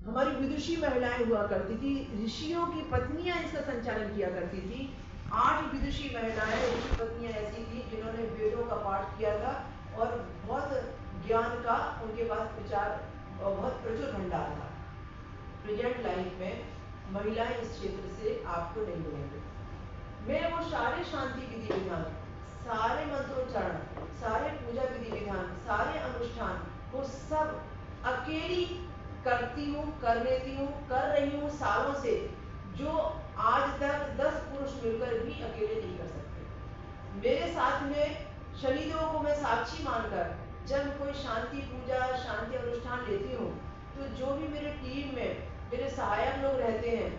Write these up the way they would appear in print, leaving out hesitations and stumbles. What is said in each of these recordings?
हमारी विदुषी महिलाएं हुआ करती थी, ऋषियों की पत्नियां इसका संचालन किया करती थी। 8 विदुषी महिलाएं ऋषि पत्नियां ऐसी थी जिन्होंने वेदों का पाठ किया था और बहुत ज्ञान का उनके पास विचार और बहुत प्रचुर भंडार था। प्रेजेंट लाइफ में महिलाएं इस क्षेत्र से आपको नहीं मिलेंगे। मैं वो सारे शांति विधि विधान, सारे मंत्रोच्चारण, सारे पूजा विधि विधान, सारे अनुष्ठान वो सब अकेली करती हूँ, कर लेती हूँ, कर रही हूँ सालों से, जो आज तक 10 पुरुष मिलकर भी अकेले नहीं कर सकते। मेरे साथ में शनिदेव को मैं साक्षी मानकर जब कोई शांति पूजा, शांति अनुष्ठान लेती हूँ, तो जो भी मेरे टीम में मेरे सहायक लोग रहते हैं,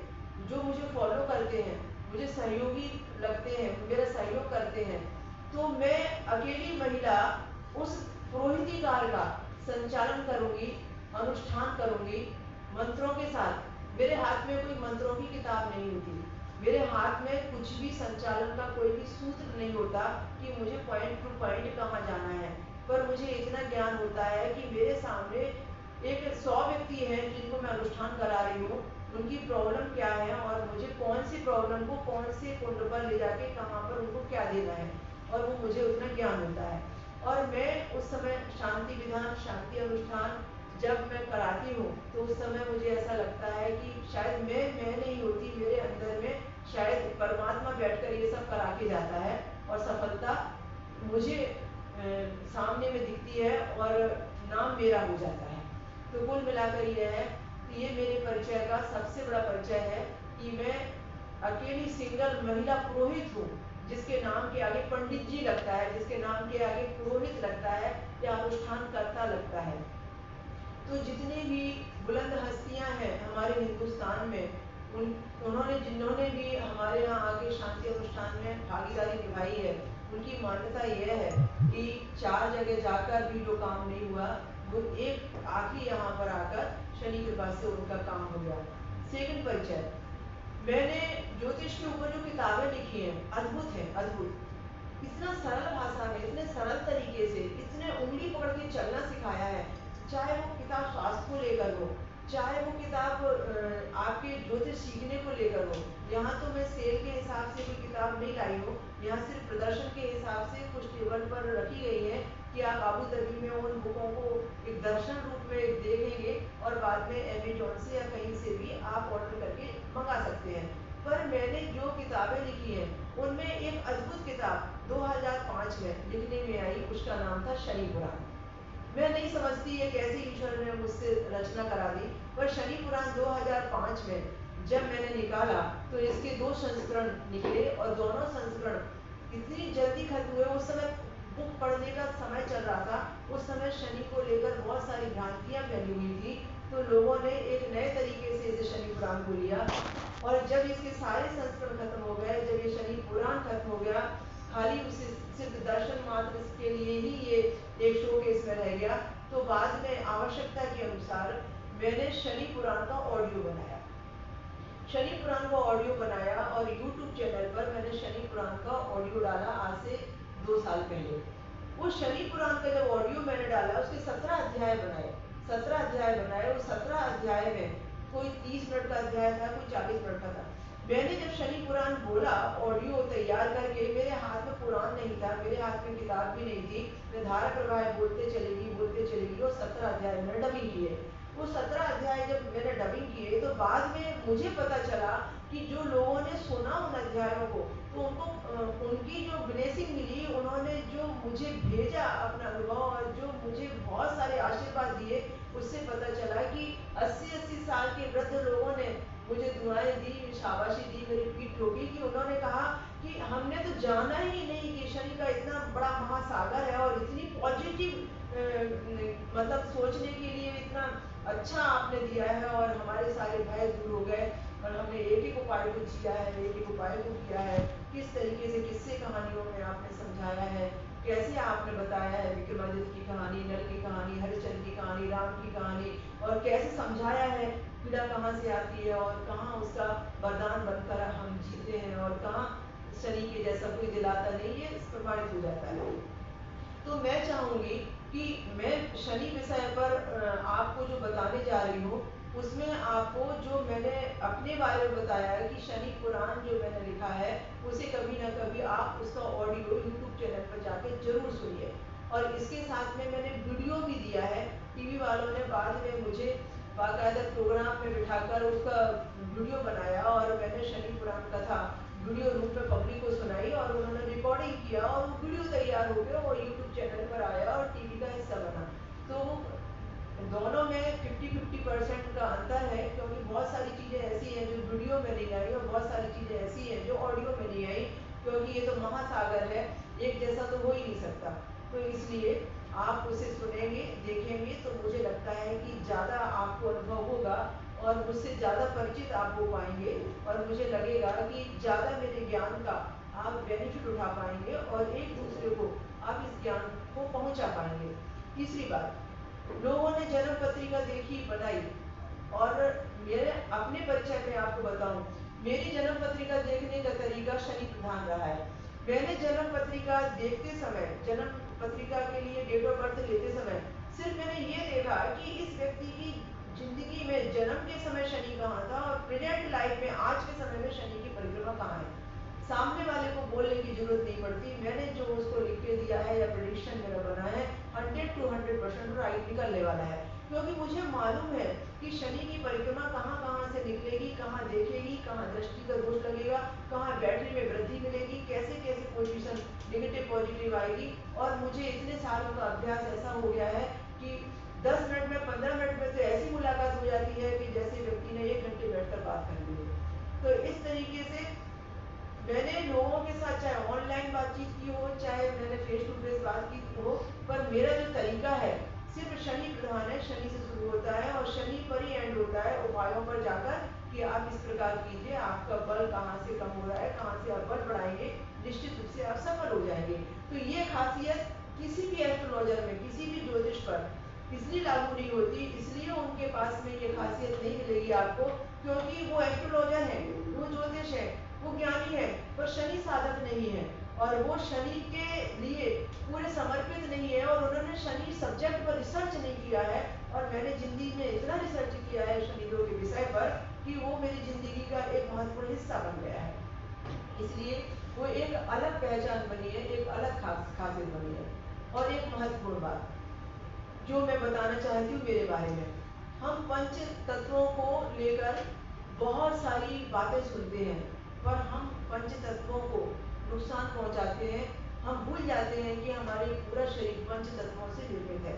जो मुझे फॉलो करते हैं, मुझे सहयोगी लगते हैं, मेरा सहयोग करते हैं, तो मैं अकेली महिला उस पुरोहिती कार्य का संचालन करूंगी, अनुष्ठान करूंगी मंत्रों के साथ। मेरे हाथ में कोई मंत्रों की किताब नहीं होती, मेरे हाथ में कुछ भी संचालन का कोई भी सूत्र नहीं होता कि मुझे पॉइंट टू पॉइंट कहाँ जाना है। पर मुझे इतना ज्ञान होता है कि मेरे सामने एक 100 व्यक्ति हैं जिनको मैं अनुष्ठान करा रही हूँ, उनकी प्रॉब्लम क्या है और मुझे कौन सी प्रॉब्लम को कौन से कुंड पर ले जाके कहाँ पर उनको क्या देना है, और वो मुझे उतना ज्ञान होता है। और मैं उस समय शांति विधान, शांति अनुष्ठान जब मैं कराती हूँ तो उस समय मुझे ऐसा लगता है कि शायद मैं नहीं होती, मेरे अंदर में शायद परमात्मा बैठकर ये सब करा के जाता है और सफलता मुझे सामने में दिखती है और नाम मेरा हो जाता है। तो कुल मिलाकर यह है कि ये मेरे परिचय का सबसे बड़ा परिचय है कि मैं अकेली सिंगल महिला पुरोहित हूँ, जिसके नाम के आगे पंडित जी लगता है, जिसके नाम के आगे पुरोहित लगता है या अनुष्ठान करता लगता है। तो जितनी भी बुलंद हस्तियां हैं हमारे हिंदुस्तान में, उन्होंने जिन्होंने भी हमारे यहाँ आके शांति अनुष्ठान में भागीदारी निभाई है, उनकी मान्यता यह है कि 4 जगह जाकर भी जो काम नहीं हुआ, वो एक आखिरी यहाँ पर आकर शनि कृपा से उनका काम हो गया। सेकंड परिचय, मैंने ज्योतिष के ऊपर जो किताबें लिखी हैं, अद्भुत है, अद्भुत। इतना सरल भाषा में, इतने सरल तरीके से, इतने उंगली पकड़ के चलना सिखाया है। चाहे वो किताब स्वास्थ्य को लेकर हो, चाहे वो किताब आपके ज्योतिष सीखने को लेकर हो। यहाँ तो मैं सेल के हिसाब से कोई किताब नहीं लाई हूँ, यहाँ सिर्फ प्रदर्शन के हिसाब से कुछ टेबल पर रखी गई है कि आप अबू धाबी में उन बुकों को एक दर्शन रूप में देखेंगे और बाद में अमेजोन से या कहीं से भी आप ऑर्डर करके मंगा सकते हैं। पर मैंने जो किताबें लिखी हैं, उनमें एक अद्भुत किताब 2005 में लिखने में आई, उसका नाम था शनि पुराण। मैं नहीं समझती ये कैसे ईश्वर ने मुझसे रचना करा दी, पर शनि पुराण 2005 में जब मैंने निकाला तो इसके 2 संस्करण निकले और दोनों संस्करण इतनी जल्दी खत्म हुए। उस समय बुक पढ़ने का समय चल रहा था, उस समय शनि को लेकर बहुत सारी भ्रांतियां फैली हुई थी, तो लोगों ने एक नए तरीके से इसे शनि पुराण को लिया। और जब इसके सारे संस्करण खत्म हो गए, जब ये शनि पुराण खत्म हो गया, खाली उसे सिर्फ दर्शन मात्र के लिए ही ये एक शोकेस में रह गया, तो बाद में आवश्यकता के अनुसार मैंने शनि पुराण का ऑडियो बनाया। शनि पुराण का ऑडियो बनाया और YouTube चैनल पर मैंने शनि पुराण का ऑडियो डाला आज से 2 साल पहले। उस शनि पुराण का जब ऑडियो मैंने डाला, उसके 17 अध्याय बनाए, 17 अध्याय बनाए। उस 17 अध्याय में कोई 30 मिनट का अध्याय था, कोई 40 मिनट का था। मैंने जब शनि पुराण बोला ऑडियो तैयार करके, मेरे हाथ में पुराण नहीं था, मेरे हाथ में किताब भी नहीं थी, मैं धारा प्रवाह बोलते चलेगी और 17 अध्याय मैंने डबिंग किए। वो 17 अध्याय जब मैंने डबिंग किए तो बाद में मुझे पता चला कि जो लोगों ने सुना उन अध्यायों को, तो उनको उनकी जो ब्लेसिंग मिली, उन्होंने जो मुझे भेजा अपना अनुभव और जो मुझे बहुत सारे आशीर्वाद दिए, उससे पता चला कि 80-80 साल के वृद्ध लोगों ने मुझे दुआएं दी, शाबाशी दी, मेरी पीठ ठोकी, कि उन्होंने कहा कि हमने तो जाना ही नहीं कि शनि का इतना बड़ा महासागर है और इतनी पॉजिटिव मतलब सोचने के लिए इतना अच्छा आपने दिया है और हमारे सारे भय दूर हो गए और हमने एक एक उपाय को जिया है, एक एक उपाय को किया है। किस तरीके से किस्से कहानियों में आपने समझाया है, कैसे आपने बताया है विक्रमादित्य की कहानी, नल की कहानी, हरिश्चंद्र की कहानी, राम की कहानी, और कैसे समझाया है पीड़ा कहाँ से आती है और कहाँ उसका वरदान बनकर हम जीते हैं और कहाँ शनि के जैसा कोई दिलाता नहीं, ये प्रमाणित हो जाता है। तो मैं चाहूंगी कि मैं शनि विषय पर आपको जो बताने जा रही हूँ, उसमें आपको जो मैंने अपने बारे में बताया है कि शनि पुराण जो मैंने लिखा है, उसे कभी ना कभी आप उसका ऑडियो यूट्यूब चैनल पर जाके जरूर सुनिए। और इसके साथ में मैंने वीडियो भी दिया है। टीवी वालों ने बाद में मुझे बाकायदा प्रोग्राम में बिठाकर उसका वीडियो बनाया और मैंने शनि पुराण कथा वीडियो रूप में पब्लिक को सुनाई और उन्होंने रिकॉर्डिंग किया और वो वीडियो तैयार हो गया और यूट्यूब चैनल पर आया और टीवी का हिस्सा बना। तो दोनों में 50-50% का अंतर है, क्योंकि बहुत सारी चीज़ें ऐसी हैं जो वीडियो में नहीं आई और बहुत सारी चीज़ें ऐसी हैं जो ऑडियो में नहीं आई, क्योंकि ये तो महासागर है, एक जैसा तो हो ही नहीं सकता। तो इसलिए आप उसे सुनेंगे, देखेंगे तो मुझे लगता है कि ज़्यादा आपको अनुभव होगा और मुझसे ज़्यादा परिचित आप हो पाएंगे और मुझे लगेगा कि ज़्यादा मेरे ज्ञान का आप बेनिफिट उठा पाएंगे और एक दूसरे को आप इस ज्ञान को पहुंचा पाएंगे। तीसरी बात, लोगों ने जन्म पत्रिका देखी, बनाई, और मेरे अपने परिचय में आपको बताऊं, मेरी जन्म पत्रिका देखने का तरीका शनि प्रधान रहा है। मैंने जन्म पत्रिका देखते समय, जन्म पत्रिका के लिए डेट ऑफ बर्थ लेते समय सिर्फ मैंने ये देखा कि इस व्यक्ति की जिंदगी में जन्म के समय शनि कहाँ था और प्रेजेंट लाइफ में आज के समय में शनि की परिक्रमा कहाँ है। सामने वाले को बोलने की जरूरत नहीं पड़ती, मैंने जो उसको लिख के दिया है या प्रेडिक्शन मेरा बना है 100 to 100% राइट निकलने वाला है, क्योंकि मुझे मालूम है कि शनि की परिक्रमा कहाँ कहाँ से निकलेगी, कहाँ देखेगी, कहाँ दृष्टि का दोष लगेगा, कहाँ बैटरी में वृद्धि मिलेगी, कैसे कैसे पोजीशन नेगेटिव पॉजिटिव आएगी। और मुझे इतने सालों का अभ्यास ऐसा हो गया है कि 10 मिनट में 15 मिनट में तो ऐसी मुलाकात हो जाती है कि जैसे व्यक्ति ने 1 घंटे बैठकर बात कर ली है। तो इस तरीके से मैंने लोगों के साथ चाहे ऑनलाइन बातचीत की हो, चाहे मैंने फेस टू फेस बात की हो, पर मेरा जो तरीका है सिर्फ शनि प्रधान है, शनि से शुरू होता है और शनि पर ही एंड होता है उपायों पर जाकर कि आप इस प्रकार कीजिए, आपका बल कहाँ से कम हो रहा है, कहाँ से आप बल बढ़ाएंगे, निश्चित रूप से आप सफल हो जाएंगे। तो ये खासियत किसी भी एस्ट्रोलॉजर में, किसी भी ज्योतिष पर इसलिए लागू नहीं होती, इसलिए उनके पास में ये खासियत नहीं मिलेगी आपको, क्योंकि वो एस्ट्रोलॉजर है, वो ज्योतिष है, वो ज्ञानी है, पर शनि साधक नहीं है और वो शनि के लिए पूरे समर्पित नहीं है और उन्होंने शनि सब्जेक्ट पर रिसर्च नहीं किया है। और मैंने जिंदगी में इतना रिसर्च किया है शनिदेव के विषय पर कि वो मेरी जिंदगी का एक महत्वपूर्ण हिस्सा बन गया है, इसलिए वो एक अलग पहचान बनी है, एक अलग खासियत बनी है। और एक महत्वपूर्ण बात जो मैं बताना चाहती हूँ मेरे बारे में, हम पंच तत्वों को लेकर बहुत सारी बातें सुनते हैं, पर हम पंच तत्वों को नुकसान पहुंचाते हैं। हम भूल जाते हैं कि हमारे पूरा शरीर पंच तत्वों से निर्मित है,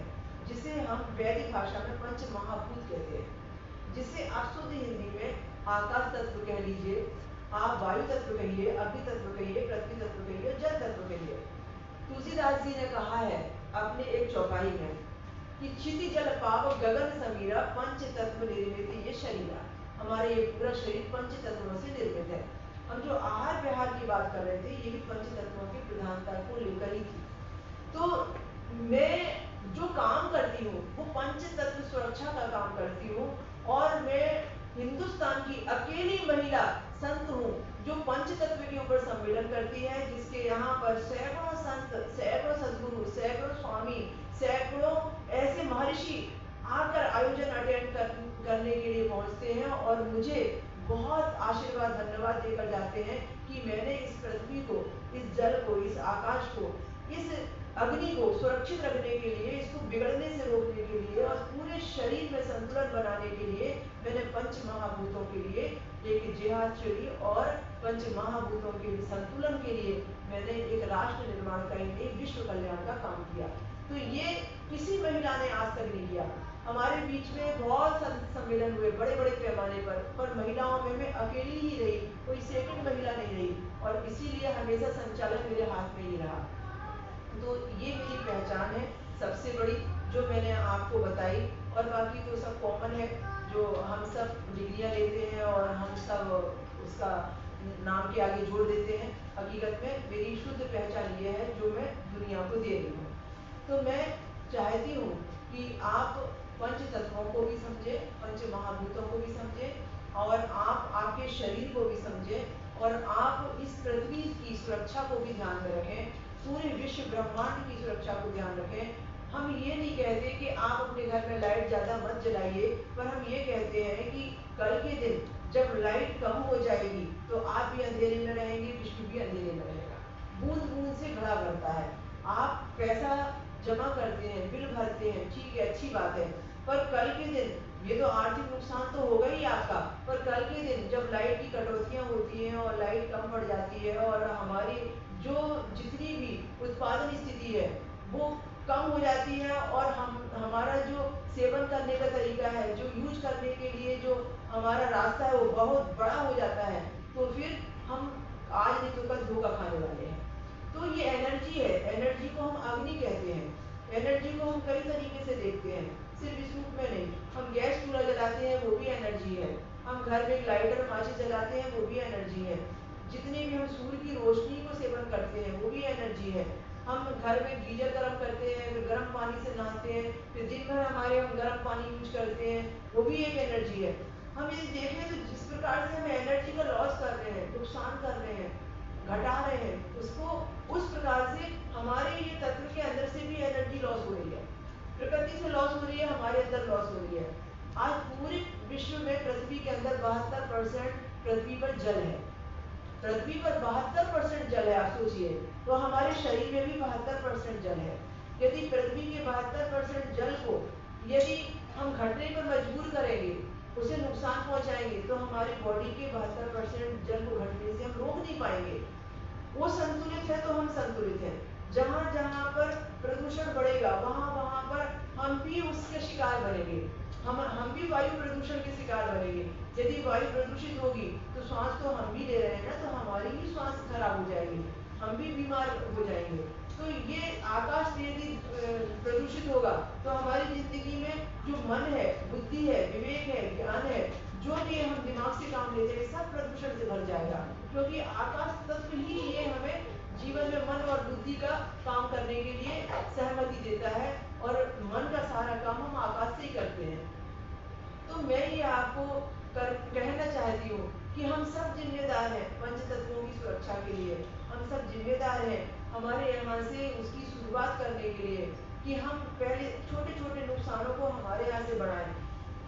जिसे हम वैदिक भाषा में पंच महाभूत कहते हैं, जिसे आप शुद्ध हिंदी में आकाश तत्व कह लीजिए, आप वायु तत्व कहिए, अग्नि तत्व कहिए, पृथ्वी तत्व कहिए, जल तत्व कहिए। तुलसीदास जी ने कहा है अपने एक चौपाई में कि क्षिति जल पाव गगन समीरा पंच तत्व निर्मित ये शरीर। हमारे ये पूरा शरीर पंच तत्वों से निर्मित है। हम जो आहार विहार की बात कर रहे थे, ये भी पंच तत्वों की प्रधानता को लेकर ही थी। तो मैं जो काम करती हूँ वो पंच तत्व सुरक्षा का काम करती हूँ और मैं हिंदुस्तान की अकेली महिला संत हूँ जो पंच तत्व के ऊपर सम्मेलन करती है, जिसके यहाँ पर सैकड़ों संत, सैकड़ों सदगुरु, सैकड़ों स्वामी, सैकड़ों ऐसे महर्षि आकर आयोजन अटेंड करने के लिए पहुंचते हैं और मुझे बहुत आशीर्वाद धन्यवाद देकर जाते हैं कि मैंने इस पृथ्वी को, इस जल को, इस आकाश को, इस अग्नि को सुरक्षित रखने के लिए, इसको बिगड़ने से रोकने के लिए और पूरे शरीर में संतुलन बनाने के लिए मैंने पंच महाभूतों के लिए एक जिहाद छेड़ी और पंच महाभूतों के संतुलन के लिए मैंने एक राष्ट्र निर्माण का, एक विश्व कल्याण का काम किया। तो ये किसी महिला ने आज तक नहीं किया। हमारे बीच में बहुत सम्मेलन हुए बड़े बड़े पैमाने पर महिलाओं में मैं अकेली ही रही, कोई सेकंड महिला नहीं रही और इसीलिए हमेशा संचालन मेरे हाथ में ही रहा। तो ये मेरी पहचान है सबसे बड़ी, जो मैंने आपको बताई। और बाकी तो सब कॉमन है, जो हम सब डिग्रियां लेते हैं और हम सब उसका नाम के आगे जोड़ देते हैं। हकीकत में मेरी शुद्ध पहचान ये है जो मैं दुनिया को दे रही हूँ। तो मैं चाहती हूँ कि आप पंच तत्वों को भी समझे, पंच महाभूतों को भी समझे और आप आपके शरीर को भी समझे और आप इस पृथ्वी की सुरक्षा को भी ध्यान में रखें, पूरे विश्व ब्रह्मांड की सुरक्षा को ध्यान रखें। हम ये नहीं कहते कि आप अपने घर में लाइट ज़्यादा मत जलाइए, पर हम ये कहते हैं कि कल के दिन जब लाइट कम हो जाएगी तो आप भी अंधेरे में रहेंगे, विश्व भी अंधेरे में रहेगा। बूंद बूंद से घड़ा भरता है। आप पैसा जमा करते हैं, बिल भरते हैं, ठीक है, अच्छी बात है, पर कल के दिन ये तो आर्थिक नुकसान तो होगा ही आपका, पर कल के दिन जब लाइट की कटौतियां होती हैं और लाइट कम पड़ जाती है और हमारी जो जितनी भी उत्पादन स्थिति है वो कम हो जाती है और हम हमारा जो सेवन करने का तरीका है, जो यूज करने के लिए जो हमारा रास्ता है वो बहुत बड़ा हो जाता है, तो फिर हम आज नहीं तो कल धोखा खाने वाले हैं। तो ये एनर्जी है, एनर्जी को हम अग्नि कहते हैं। एनर्जी को हम कई तरीके से देखते हैं, सिर्फ इस रूप में नहीं। हम गैस चूल्हा जलाते हैं, वो भी एनर्जी है। हम घर में लाइटर माचिस जलाते हैं, वो भी एनर्जी है। जितने भी हम सूर्य की रोशनी को सेवन करते हैं, वो भी एनर्जी है। हम घर में गीजर गर्म करते हैं, फिर गर्म पानी से नहाते हैं, फिर दिन भर हमारे हम गर्म पानी यूज करते हैं, वो भी एक एनर्जी है। हम यदि देखें तो जिस प्रकार से हम एनर्जी का लॉस कर रहे हैं, नुकसान कर रहे हैं, घटा रहे हैं, उसको उस प्रकार से हमारे ये तत्व के अंदर से भी एनर्जी लॉस हो रही है, प्रकृति से लॉस हो रही है, हमारे अंदर लॉस हो रही है। आज पूरे विश्व में पृथ्वी के अंदर 72% पृथ्वी पर जल है। पृथ्वी पर 72% जल है, आप सोचिए। तो हमारे शरीर में भी 72% जल है। यदि पृथ्वी के 72% जल को यदि हम घटने पर मजबूर करेंगे, उसे नुकसान पहुंचाएंगे, तो हमारी बॉडी के 72% जल को घटने से हम रोक नहीं पाएंगे। वो संतुलित है तो हम संतुलित हैं। जहां जहां पर प्रदूषण बढ़ेगा वहां वहां पर हम भी उसके शिकार बनेंगे। हम भी वायु प्रदूषण के शिकार बनेंगे। यदि वायु प्रदूषित होगी तो श्वास तो हम भी ले रहे हैं ना, तो हमारी भी श्वास खराब हो जाएगी, हम भी बीमार हो जाएंगे। तो ये आकाश यदि प्रदूषित होगा तो हमारी जिंदगी में जो मन है, बुद्धि है, विवेक है, ज्ञान है, जो भी हम दिमाग से काम लेते हैं, सब प्रदूषण से भर जाएगा। क्योंकि आकाश तत्व ही ये हमें जीवन में मन और बुद्धि का काम करने के लिए सहमति देता है, और मन का सारा काम हम आकाश से ही करते हैं। तो मैं ये आपको कहना चाहती हूँ कि हम सब जिम्मेदार हैं पंच तत्वों की सुरक्षा के लिए। हम सब जिम्मेदार हैं हमारे यहाँ से उसकी शुरुआत करने के लिए, कि हम पहले छोटे छोटे नुकसानों को हमारे यहाँ से बढ़ाएं,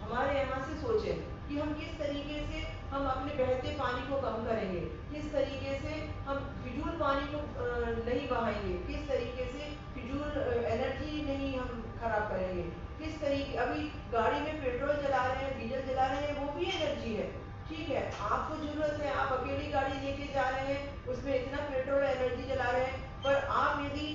हमारे यहाँ से सोचें कि हम किस तरीके से हम अपने बहते पानी को कम करेंगे, किस तरीके से हम फिजूल पानी को नहीं बहाएंगे, किस तरीके से फिजूल एनर्जी नहीं हम खराब करेंगे, किस तरीके अभी गाड़ी में पेट्रोल जला रहे हैं, डीजल जला रहे हैं, वो भी एनर्जी है। ठीक है, आपको जरूरत है, आप अकेली गाड़ी लेके जा रहे हैं, उसमें इतना पेट्रोल एनर्जी जला रहे हैं, पर आप यदि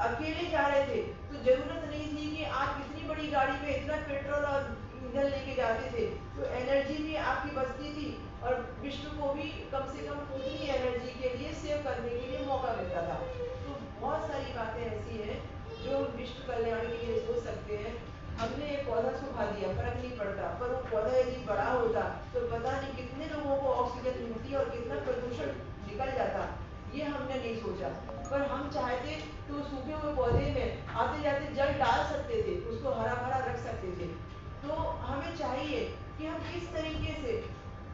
अकेले जा रहे थे तो जरूरत नहीं थी कि आप इतनी बड़ी गाड़ी में इतना पेट्रोल और ईंधन लेके जाते थे, तो एनर्जी भी आपकी बचती थी और विश्व को भी कम से कम उतनी एनर्जी के लिए सेव करने के लिए मौका मिलता था। तो बहुत सारी बातें ऐसी हैं जो विश्व कल्याण के लिए सोच सकते हैं। हमने एक पौधा सुखा दिया, फर्क नहीं पड़ता, पर वो पौधा यदि बड़ा होता तो पता नहीं कितने लोगों को ऑक्सीजन मिलती और कितना प्रदूषण निकल जाता, ये हमने नहीं सोचा। पर हम चाहते तो सूखे हुए पौधे में आते जाते जल डाल सकते थे, उसको हरा भरा रख सकते थे। तो हमें चाहिए कि हम किस तरीके से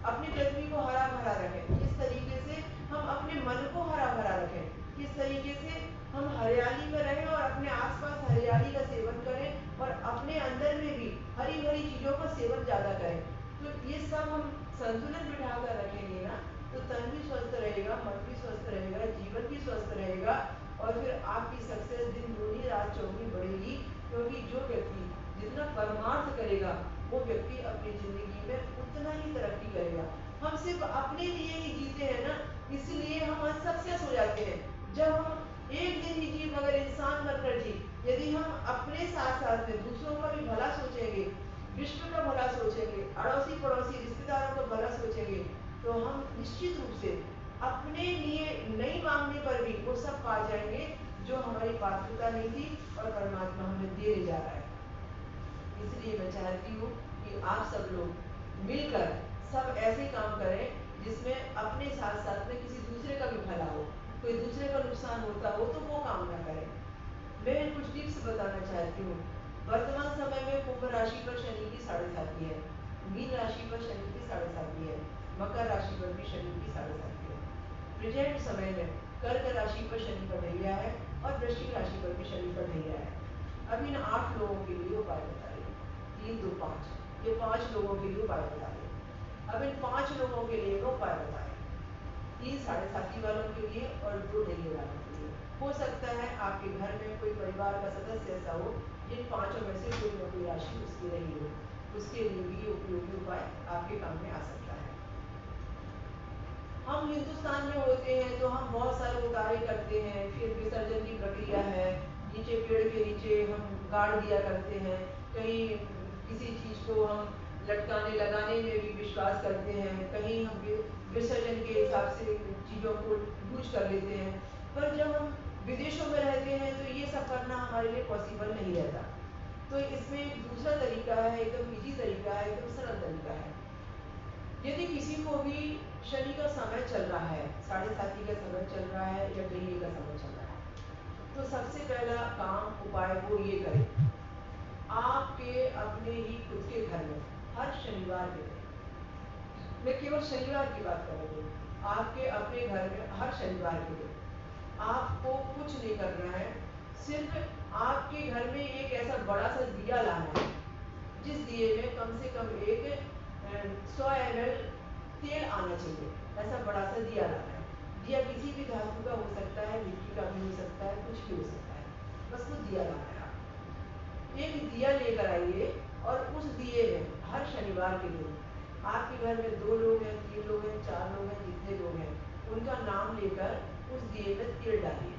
अपनी पृथ्वी को हरा भरा रखें, किस तरीके से हम अपने मन को हरा भरा रखें, किस तरीके से हम हरियाली में रहें और अपने आसपास हरियाली का सेवन करें और अपने अंदर में भी हरी भरी चीजों का सेवन ज्यादा करें। तो ये सब हम संतुलन बिठा कर रखेंगे ना, तो तन भी स्वस्थ रहेगा, मन भी स्वस्थ रहेगा, जीवन भी स्वस्थ रहेगा, और फिर आपकी सक्सेस दिन दूनी रात चौगुनी बढ़ेगी। क्योंकि जो व्यक्ति जितना परमार्थ करेगा वो व्यक्ति अपनी जिंदगी में उतना ही तरक्की करेगा। हम सिर्फ अपने लिए ही जीते हैं ना, इसलिए हम अनसक्सेस हो जाते हैं। जब हम एक दिन ही जी मगर इंसान बनकर जी, यदि हम अपने साथ साथ में दूसरों का भी भला सोचेंगे, विश्व का भला सोचेंगे, अड़ोसी पड़ोसी रिश्तेदारों का भला सोचेंगे, तो हम निश्चित रूप से अपने लिए नहीं मांगने पर भी वो सब पा जाएंगे जो हमारी पात्रता नहीं थी और परमात्मा हमें दे जा रहा है। इसलिए मैं चाहती हूँ कि आप सब लोग मिलकर सब ऐसे काम करें जिसमें अपने साथ साथ में किसी दूसरे का भी भला हो, कोई दूसरे का नुकसान होता हो तो वो काम ना करें। मैं कुछ टिप्स बताना चाहती हूँ। वर्तमान समय में कुंभ राशि पर शनि की 7.5 है, मीन राशि पर शनि की 7.5 है, मकर राशि पर भी शनि की 7.5 है। प्रेजेंट समय में कर्क राशि पर शनि का ढैया है और वृश्चिक राशि पर भी शनि का ढैया है। अब इन 8 लोगों के लिए उपाय बता रही हूँ, 3 2 5, ये 5 लोगों के लिए उपाय बता रही हूँ। अब इन 5 लोगों के लिए मैं उपाय बताए, 3 साढ़े साथी वालों के लिए और 2 डेंगू वालों के लिए। हो सकता है आपके घर में कोई परिवार का सदस्य ऐसा हो जिन 5 में से कोई न कोई राशि उसकी रही हो, उसके लिए भी उपयोगी उपाय आपके काम में आ सकता है। हम हिंदुस्तान में होते हैं तो हम बहुत सारे उतारे करते हैं, फिर विसर्जन की प्रक्रिया है, नीचे पेड़ के नीचे हम गाड़ दिया करते हैं, कहीं किसी चीज को हम लटकाने लगाने में भी विश्वास करते हैं, कहीं हम विसर्जन के हिसाब से चीजों को यूज कर लेते हैं। पर जब हम विदेशों में रहते हैं तो ये सब करना हमारे लिए पॉसिबल नहीं रहता। तो इसमें एक दूसरा तरीका है, एकदम इजी तरीका है, एकदम सरल तरीका है। यदि किसी को भी शनि का समय चल रहा है, साढ़े साथी का समय चल रहा है या ढैये का समय चल रहा है, तो सबसे पहला काम उपाय वो ये करें, आपके अपने ही खुद के घर में हर शनिवार के दिन, मैं केवल शनिवार की बात कर रही हूँ, आपके अपने घर में हर शनिवार के दिन आपको कुछ नहीं करना है, सिर्फ आपके घर में एक ऐसा बड़ा सा दिया लाना है जिस दिए में कम से कम एक 100 ml तेल आना चाहिए। ऐसा बड़ा सा दिया लाना है। दिया किसी भी धातु का हो सकता है, मिट्टी का भी हो सकता है, कुछ भी हो सकता है, बस वो दिया लाना है आपको। एक दिया लेकर आइए और उस दिए में हर शनिवार के दिन आपके घर में 2 लोग हैं, 3 लोग हैं, 4 लोग हैं, जितने लोग हैं उनका नाम लेकर उस दिए में तेल डालिए।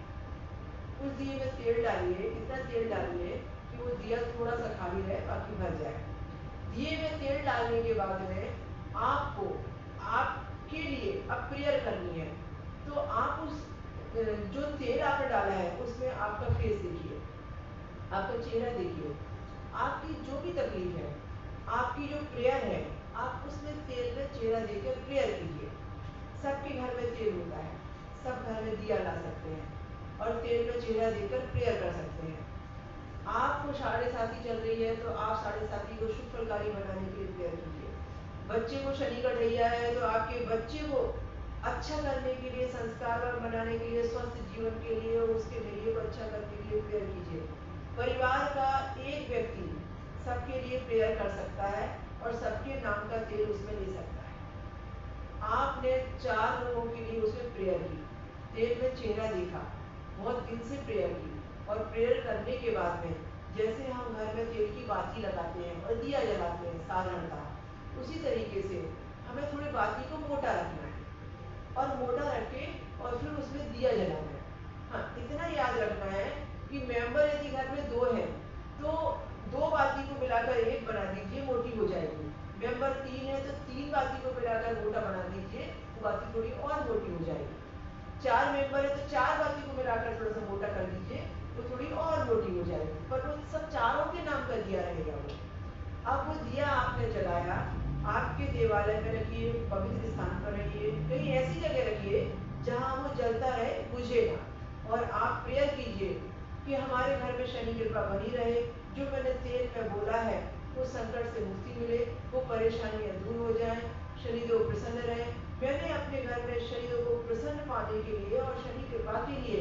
उस दिए में तेल डालिए, इतना तेल डालिए कि वो दिया थोड़ा सा खाली रहे, बाकी भर जाए। दिए में तेल डालने के बाद में आपको आपके लिए अब प्रेयर करनी है। तो आप उस जो तेल आपने डाला है उसमें आपका फेस देखिए, आपका चेहरा देखिए, आपकी जो भी तकलीफ है, आपकी जो प्रेयर है, आप उसमें तेल में चेहरा देकर प्रेयर कीजिए। सबके घर में तेल होता है, सब घर में दिया ला सकते हैं और तेल में चेहरा देकर प्रेयर कर सकते हैं। आपको साढ़े साथी चल रही है तो आप साढ़े साथी को शुभ फलकारी बनाने के लिए प्रेयर कीजिए। बच्चे को शनि का ढैया है तो आपके बच्चे को अच्छा करने के लिए, संस्कारवान बनाने के लिए, स्वस्थ जीवन के लिए, उसके ढैये को अच्छा करने के लिए प्रेयर कीजिए। परिवार का एक व्यक्ति सबके लिए प्रेयर कर सकता है और सबके नाम का तेल उसमें ले सकता है। आपने 4 लोगों के लिए उसमें प्रेयर की, तेल में चेहरा देखा, बहुत दिन से प्रेयर की और प्रेयर करने के बाद में जैसे हम घर में तेल की बाती लगाते हैं और दिया जलाते हैं साधारणता, उसी तरीके से हमें थोड़ी बाती को मोटा रखना है और मोटा रख के और फिर उसमें दिया जलाना है। हाँ, इतना याद रखना है कि मेंबर यदि घर में 2 हैं तो 2 बाती को मिलाकर 1 बना दीजिए, मोटी हो जाएगी। मेंबर 3 है तो 3 बाती को मिलाकर मोटा बना दीजिए, वो बाती थोड़ी और मोटी हो जाएगी। 4 मेंबर है तो 4 बाती को मिलाकर थोड़ा सा मोटा कर दीजिए, वो थोड़ी और मोटी हो जाएगी, पर वो सब चारों के नाम का दिया रहेगा वो। अब वो दिया आपने जलाया, आपके देवालय में रखिए, पवित्र स्थान पर रखिए, कहीं ऐसी जगह रखिए जहाँ वो जलता रहे, बुझे ना, और आप प्रेयर कीजिए कि हमारे घर में शनि कृपा बनी रहे, जो मैंने तेल में बोला है वो संकट से मुक्ति मिले, वो परेशानियां दूर हो जाएं, शनिदेव प्रसन्न रहे। मैंने अपने घर में शनिदेव को प्रसन्न पाने के लिए और शनि कृपा के लिए,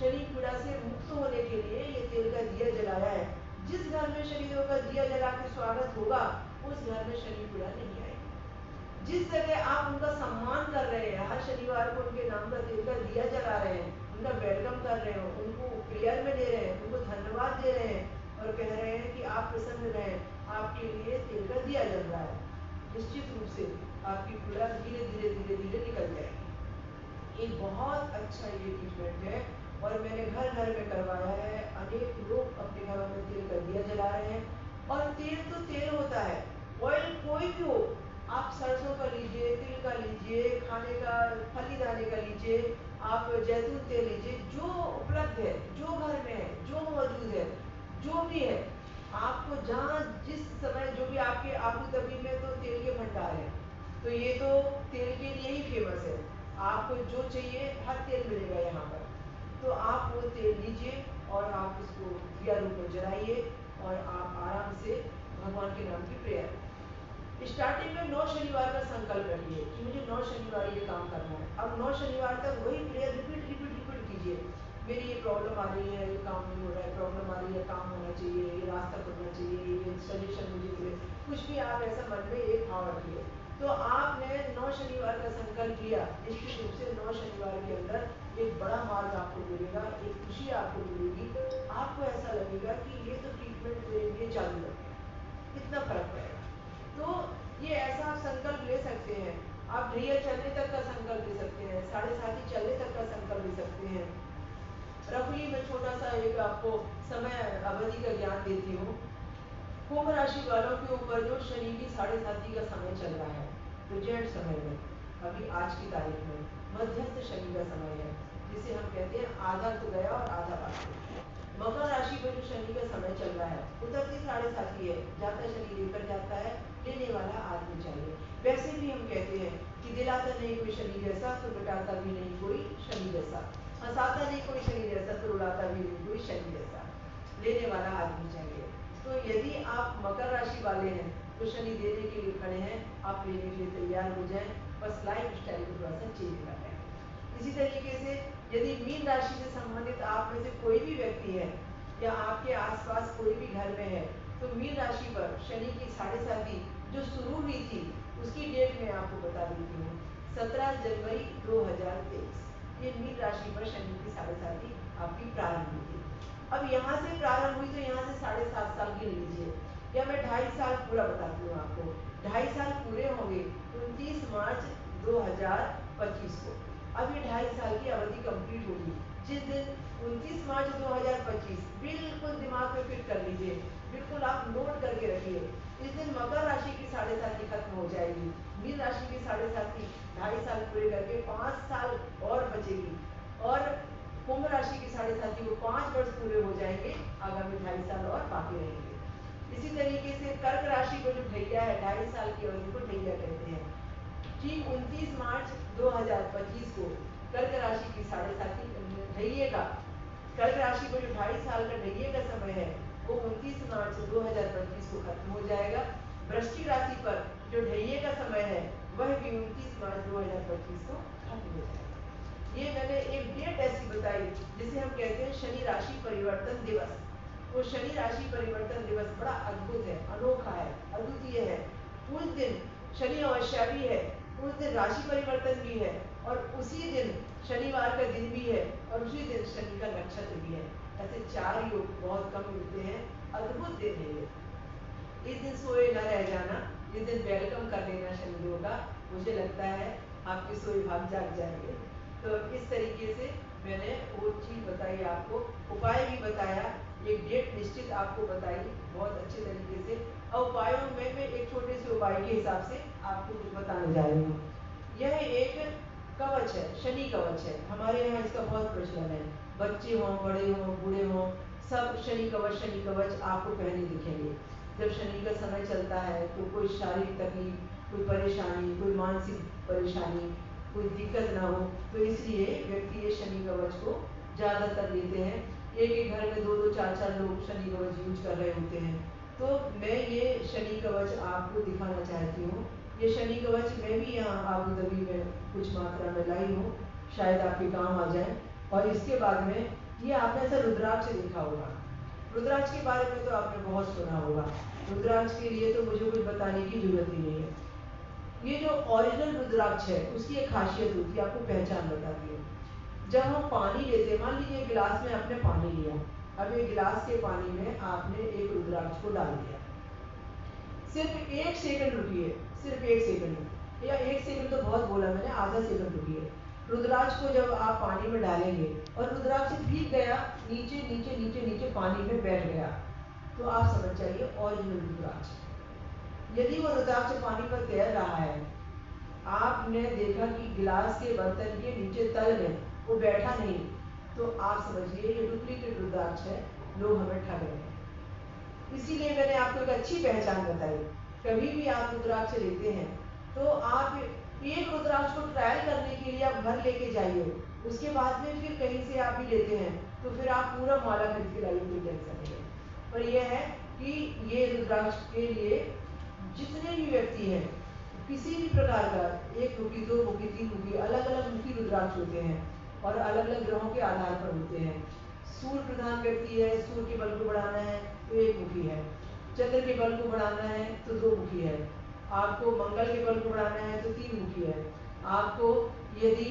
शनि पीड़ा से मुक्त होने के लिए ये तेल का दिया जलाया है। जिस घर में शनिदेव का दिया जला के स्वागत होगा उस घर में शनि पीड़ा नहीं आएगी। जिस जगह आप उनका सम्मान कर रहे हैं, हर शनिवार को उनके नाम का तेल का दिया जला रहे हैं, उनका वेलकम कर रहे हो, उनको प्रेयर में ले रहे हैं, उनको धन्यवाद दे रहे हैं और कह रहे हैं कि आप प्रसन्न रहें, आपके लिए तेल का दिया जल रहा है, निश्चित रूप से आपकी पीड़ा धीरे धीरे धीरे धीरे निकल जाएगी। एक बहुत अच्छा ये ट्रीटमेंट है और मैंने घर घर में करवाया है। अनेक लोग अपने घरों में तेल का दिया जला रहे हैं और तेल तो तेल होता है, ऑयल कोई भी हो, आप सरसों का लीजिए, तिल का लीजिए, खाने का फली दाने का लीजिए, आप जैतून तेल लीजिए, जो उपलब्ध है, जो घर में है, जो मौजूद है, जो भी है, आपको जहाँ जिस समय जो भी आपके आबू तबी में तो तेल के भंडार है, तो ये तो तेल के लिए ही फेमस है। आपको जो चाहिए हर तेल मिलेगा यहाँ पर, तो आप वो तेल लीजिए और आप उसको दिया रूप में जलाइए और आप आराम से भगवान के नाम की प्रेयर। स्टार्टिंग में 9 शनिवार का संकल्प रखिए कि मुझे 9 शनिवार ये काम करना है। अब 9 शनिवार तक वही प्रेयर रिपीट रिपीट रिपीट कीजिए। मेरी ये प्रॉब्लम आ रही है, ये काम नहीं हो रहा है, प्रॉब्लम आ रही है, काम होना चाहिए, ये रास्ता खुलना चाहिए, ये सजेशन मुझे मिले, कुछ भी आप ऐसा मन में एक भाव रखिए। तो आपने 9 शनिवार का संकल्प लिया, निश्चित रूप से 9 शनिवार के अंदर एक बड़ा मार्ग आपको मिलेगा, एक खुशी आपको मिलेगी, आपको ऐसा लगेगा कि ये तो ट्रीटमेंट मेरे लिए चालू है, कितना फर्क पड़ेगा। तो ये ऐसा आप संकल्प ले सकते हैं। आप ढैया चलने तक का संकल्प ले सकते हैं, 7:30 चलने तक का संकल्प ले सकते हैं। रफली में छोटा सा एक आपको समय अवधि का ज्ञान देती हूँ। कुंभ राशि वालों के ऊपर जो शनि की 7:30 का समय चल रहा है, प्रेजेंट समय में, अभी आज की तारीख में मध्यस्थ शनि का समय है, जिसे हम कहते हैं आधा तो गया और आधा बाकी। मकर राशि पर जो शनि का समय चल रहा है, उतरती 7:30 है, जाता शनि लेकर जाता है, लेने वाला आदमी चाहिए। वैसे भी हम कहते हैं कि दिलाता नहीं कोई शनि जैसा तो मिटाता भी नहीं कोई शनि जैसा, हंसाता नहीं कोई शनि जैसा तो रुलाता भी नहीं कोई शनि जैसा, लेने वाला आदमी चाहिए। तो यदि आप मकर राशि वाले हैं तो शनि देने के लिए खड़े हैं, आप लेने के लिए तैयार हो जाएं, बस लाइफ स्टाइल को थोड़ा सा चेंज कर लें। इसी तरीके से यदि मीन राशि से संबंधित आप में से कोई भी व्यक्ति है या आपके आसपास कोई भी घर में है, तो मीन राशि पर शनि की 7:30 जो शुरू हुई थी उसकी डेट मैं आपको बता देती हूँ, 17 जनवरी 2023। ये मीन राशि पर शनि की 7:30 आपकी प्रारंभ हुई थी। अब यहाँ से प्रारंभ हुई तो यहाँ से 7.5 साल गिन लीजिए, या मैं 2.5 साल पूरा बताती हूँ आपको। 2.5 साल पूरे होंगे 29 मार्च 2025 को। अब ये 2.5 साल की अवधि कंप्लीट होगी जिस दिन 29 मार्च 2025, बिल्कुल दिमाग में फिट कर लीजिए, बिल्कुल आप नोट करके रखिए, इस दिन मकर राशि की 7:30 खत्म हो जाएगी, मीन राशि की 7:30 2.5 साल पूरे करके 5 साल और बचेगी, और कुंभ राशि की 7:30 को 5 वर्ष पूरे हो जाएंगे, आगामी 2.5 साल और बाकी रहेंगे। इसी तरीके से कर्क राशि को जो ढैया है, 2.5 साल की अवधि को ढैया कहते हैं। ठीक 29 मार्च 2025 को कर्क राशि की 7:30 ढैये का, कर्क राशि को जो 2.5 साल का ढैये का समय है वो 29 मार्च 2025 को खत्म हो जाएगा। वृश्चिक राशि पर जो ढैये का समय है वह भी 29 मार्च 2025 को खत्म हो जाएगा। ये मैंने एक डेट ऐसी बताई जिसे हम कहते हैं शनि राशि परिवर्तन दिवस। वो शनि राशि परिवर्तन दिवस बड़ा अद्भुत है, अनोखा है, अद्वितीय है। उस दिन शनि अमावस्या भी है, उस दिन राशि परिवर्तन भी है, और उसी दिन शनिवार का दिन भी है, और उसी दिन शनि का नक्षत्र भी है। ऐसे 4 योग बहुत कम मिलते हैं, अद्भुत दिन है ये। इस दिन सोए न रह जाना, इस दिन वेलकम कर लेना शनिदेव का, मुझे लगता है आपके सोए भाग जाग जाएंगे। तो इस तरीके से मैंने वो चीज बताई आपको, उपाय भी बताया, एक डेट निश्चित आपको बताई बहुत अच्छे तरीके से। और उपायों में मैं एक छोटे से उपाय के हिसाब से आपको कुछ बताने जा रही हूँ। यह एक कवच है, शनि कवच है, हमारे यहाँ इसका बहुत प्रचलन है, बच्चे हों, बड़े हों, बूढ़े हों, सब शनि कवच आपको पहने दिखेंगे। जब शनि का समय चलता है तो कोई शारीरिक तकलीफ, कोई परेशानी, कोई मानसिक परेशानी, कोई दिक्कत ना हो, तो इसलिए व्यक्ति ये शनि कवच को ज़्यादातर लेते हैं। एक एक घर में 2-2 4-4 लोग शनि कवच यूज कर रहे होते हैं। तो मैं ये शनि कवच आपको दिखाना चाहती हूँ। ये शनि कवच मैं भी यहाँ आबू धाबी में कुछ मात्रा में लाई हूँ, शायद आपके काम आ जाए। और इसके बाद में ये आपने ऐसा रुद्राक्ष देखा होगा, रुद्राक्ष के बारे में तो आपने बहुत सुना होगा, रुद्राक्ष के लिए तो मुझे कुछ बताने की जरूरत ही नहीं है। ये जो ओरिजिनल रुद्राक्ष है उसकी एक खासियत होती है, आपको पहचान बताती है। जब हम पानी लेते हैं, मान लीजिए गिलास में आपने पानी लिया, अब ये गिलास के पानी में आपने एक रुद्राक्ष को डाल दिया, सिर्फ 1 सेकंड रुकिए, सिर्फ 1 सेकंड, या 1 सेकंड तो बहुत बोला मैंने, आधा सेकंड रुकिए। रुद्राक्ष को जब आप पानी में डालेंगे और रुद्राक्ष भीग गया, नीचे नीचे नीचे नीचे पानी में बैठ गया, तो आप समझ जाइए ओरिजिनल रुद्राक्ष। यदि वो रुद्राक्ष पानी पर तैर रहा है, आपने देखा कि गिलास के बर्तन के नीचे तल में वो बैठा नहीं, तो आप समझिए ये डुप्लीकेट रुद्राक्ष है, लोग हमें ठग रहे हैं। इसीलिए मैंने आपको एक अच्छी पहचान बताई। कभी भी आप रुद्राक्ष लेते हैं तो आप एक रुद्राक्ष को ट्रायल करने के लिए आप घर लेके जाइए, उसके बाद में फिर कहीं से आप भी लेते हैं तो फिर आप पूरा माला खरीद के लाइए, कोई टेंशन नहीं है। पर यह है कि ये रुद्राक्ष के लिए जितने भी व्यक्ति हैं, किसी भी प्रकार का 1 मुखी, 2 मुखी, 3 मुखी, अलग अलग मुखी रुद्राक्ष होते हैं, और अलग अलग ग्रहों के आधार पर होते हैं। सूर्य प्रधान व्यक्ति है, सूर्य के बल को बढ़ाना है तो एक मुखी है, चंद्र के बल को बढ़ाना है तो दो मुखी है, आपको मंगल के बल को बढ़ाना है तो तीन मुखी है, आपको यदि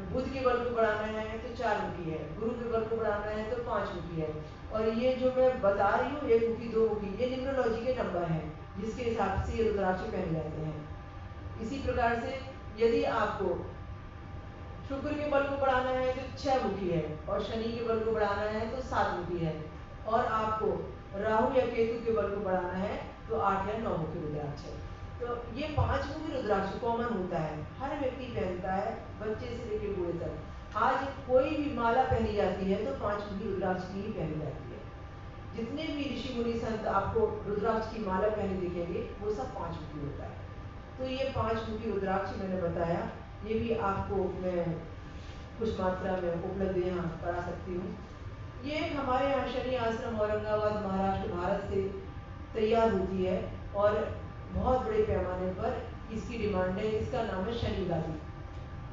बुध के बल को बढ़ाना है तो चार मुखी है, गुरु के बल को बढ़ाना है तो पांच मुखी है। और ये जो मैं बता रही हूँ एक मुखी दो मुखी, ये न्यूमरोलॉजी के नंबर हैं जिसके हिसाब से ये रुद्राक्ष पहने जाते हैं। इसी प्रकार से यदि आपको शुक्र के बल को बढ़ाना है तो छह मुखी है, और शनि के बल को बढ़ाना है तो सात मुखी है, और आपको राहु या केतु के बल को बढ़ाना है तो आठ या नौ मुखी रुद्राक्ष है। तो ये पांच मुखी रुद्राक्ष कॉमन होता है, हर व्यक्ति पहनता है, बच्चे से लेकर बूढ़े तक। आज कोई भी माला पहनी जाती है तो पांच मुखी रुद्राक्ष की ही पहनी जाती है। जितने भी ऋषि मुनि संत आपको रुद्राक्ष की माला पहने दिखेंगे वो सब पांच मुखी होता है। तो ये पांच मुखी रुद्राक्ष मैंने बताया, ये भी आपको मैं कुछ मात्रा में उपलब्ध यहाँ करा सकती हूँ। ये हमारे यहाँ शनि आश्रम औरंगाबाद महाराष्ट्र भारत से तैयार होती है और बहुत बड़े पैमाने पर इसकी डिमांड है। इसका नाम है शनि गादी।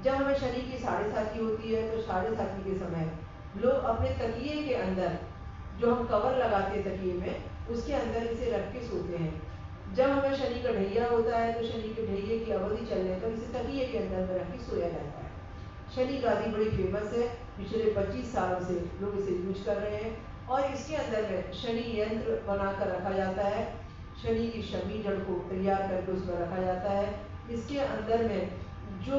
जब हमें शनि की साढ़े साथी होती है तो साढ़े साथी के समय लोग अपने तकिए के अंदर जो हम कवर लगाते हैं तकिए में उसके अंदर इसे रख के सोते हैं। जब हमें शनि का ढैया होता है तो शनि के ढैये की अवधि चलने पर इसे तकिए के अंदर में रख के सोया जाता है। शनि गादी बड़ी फेमस है, पिछले 25 सालों से लोग इसे यूज कर रहे हैं। और इसके अंदर में शनि यंत्र बनाकर रखा जाता है, शनि की शमी जड़ को तैयार करके उसमें रखा जाता है। इसके अंदर में जो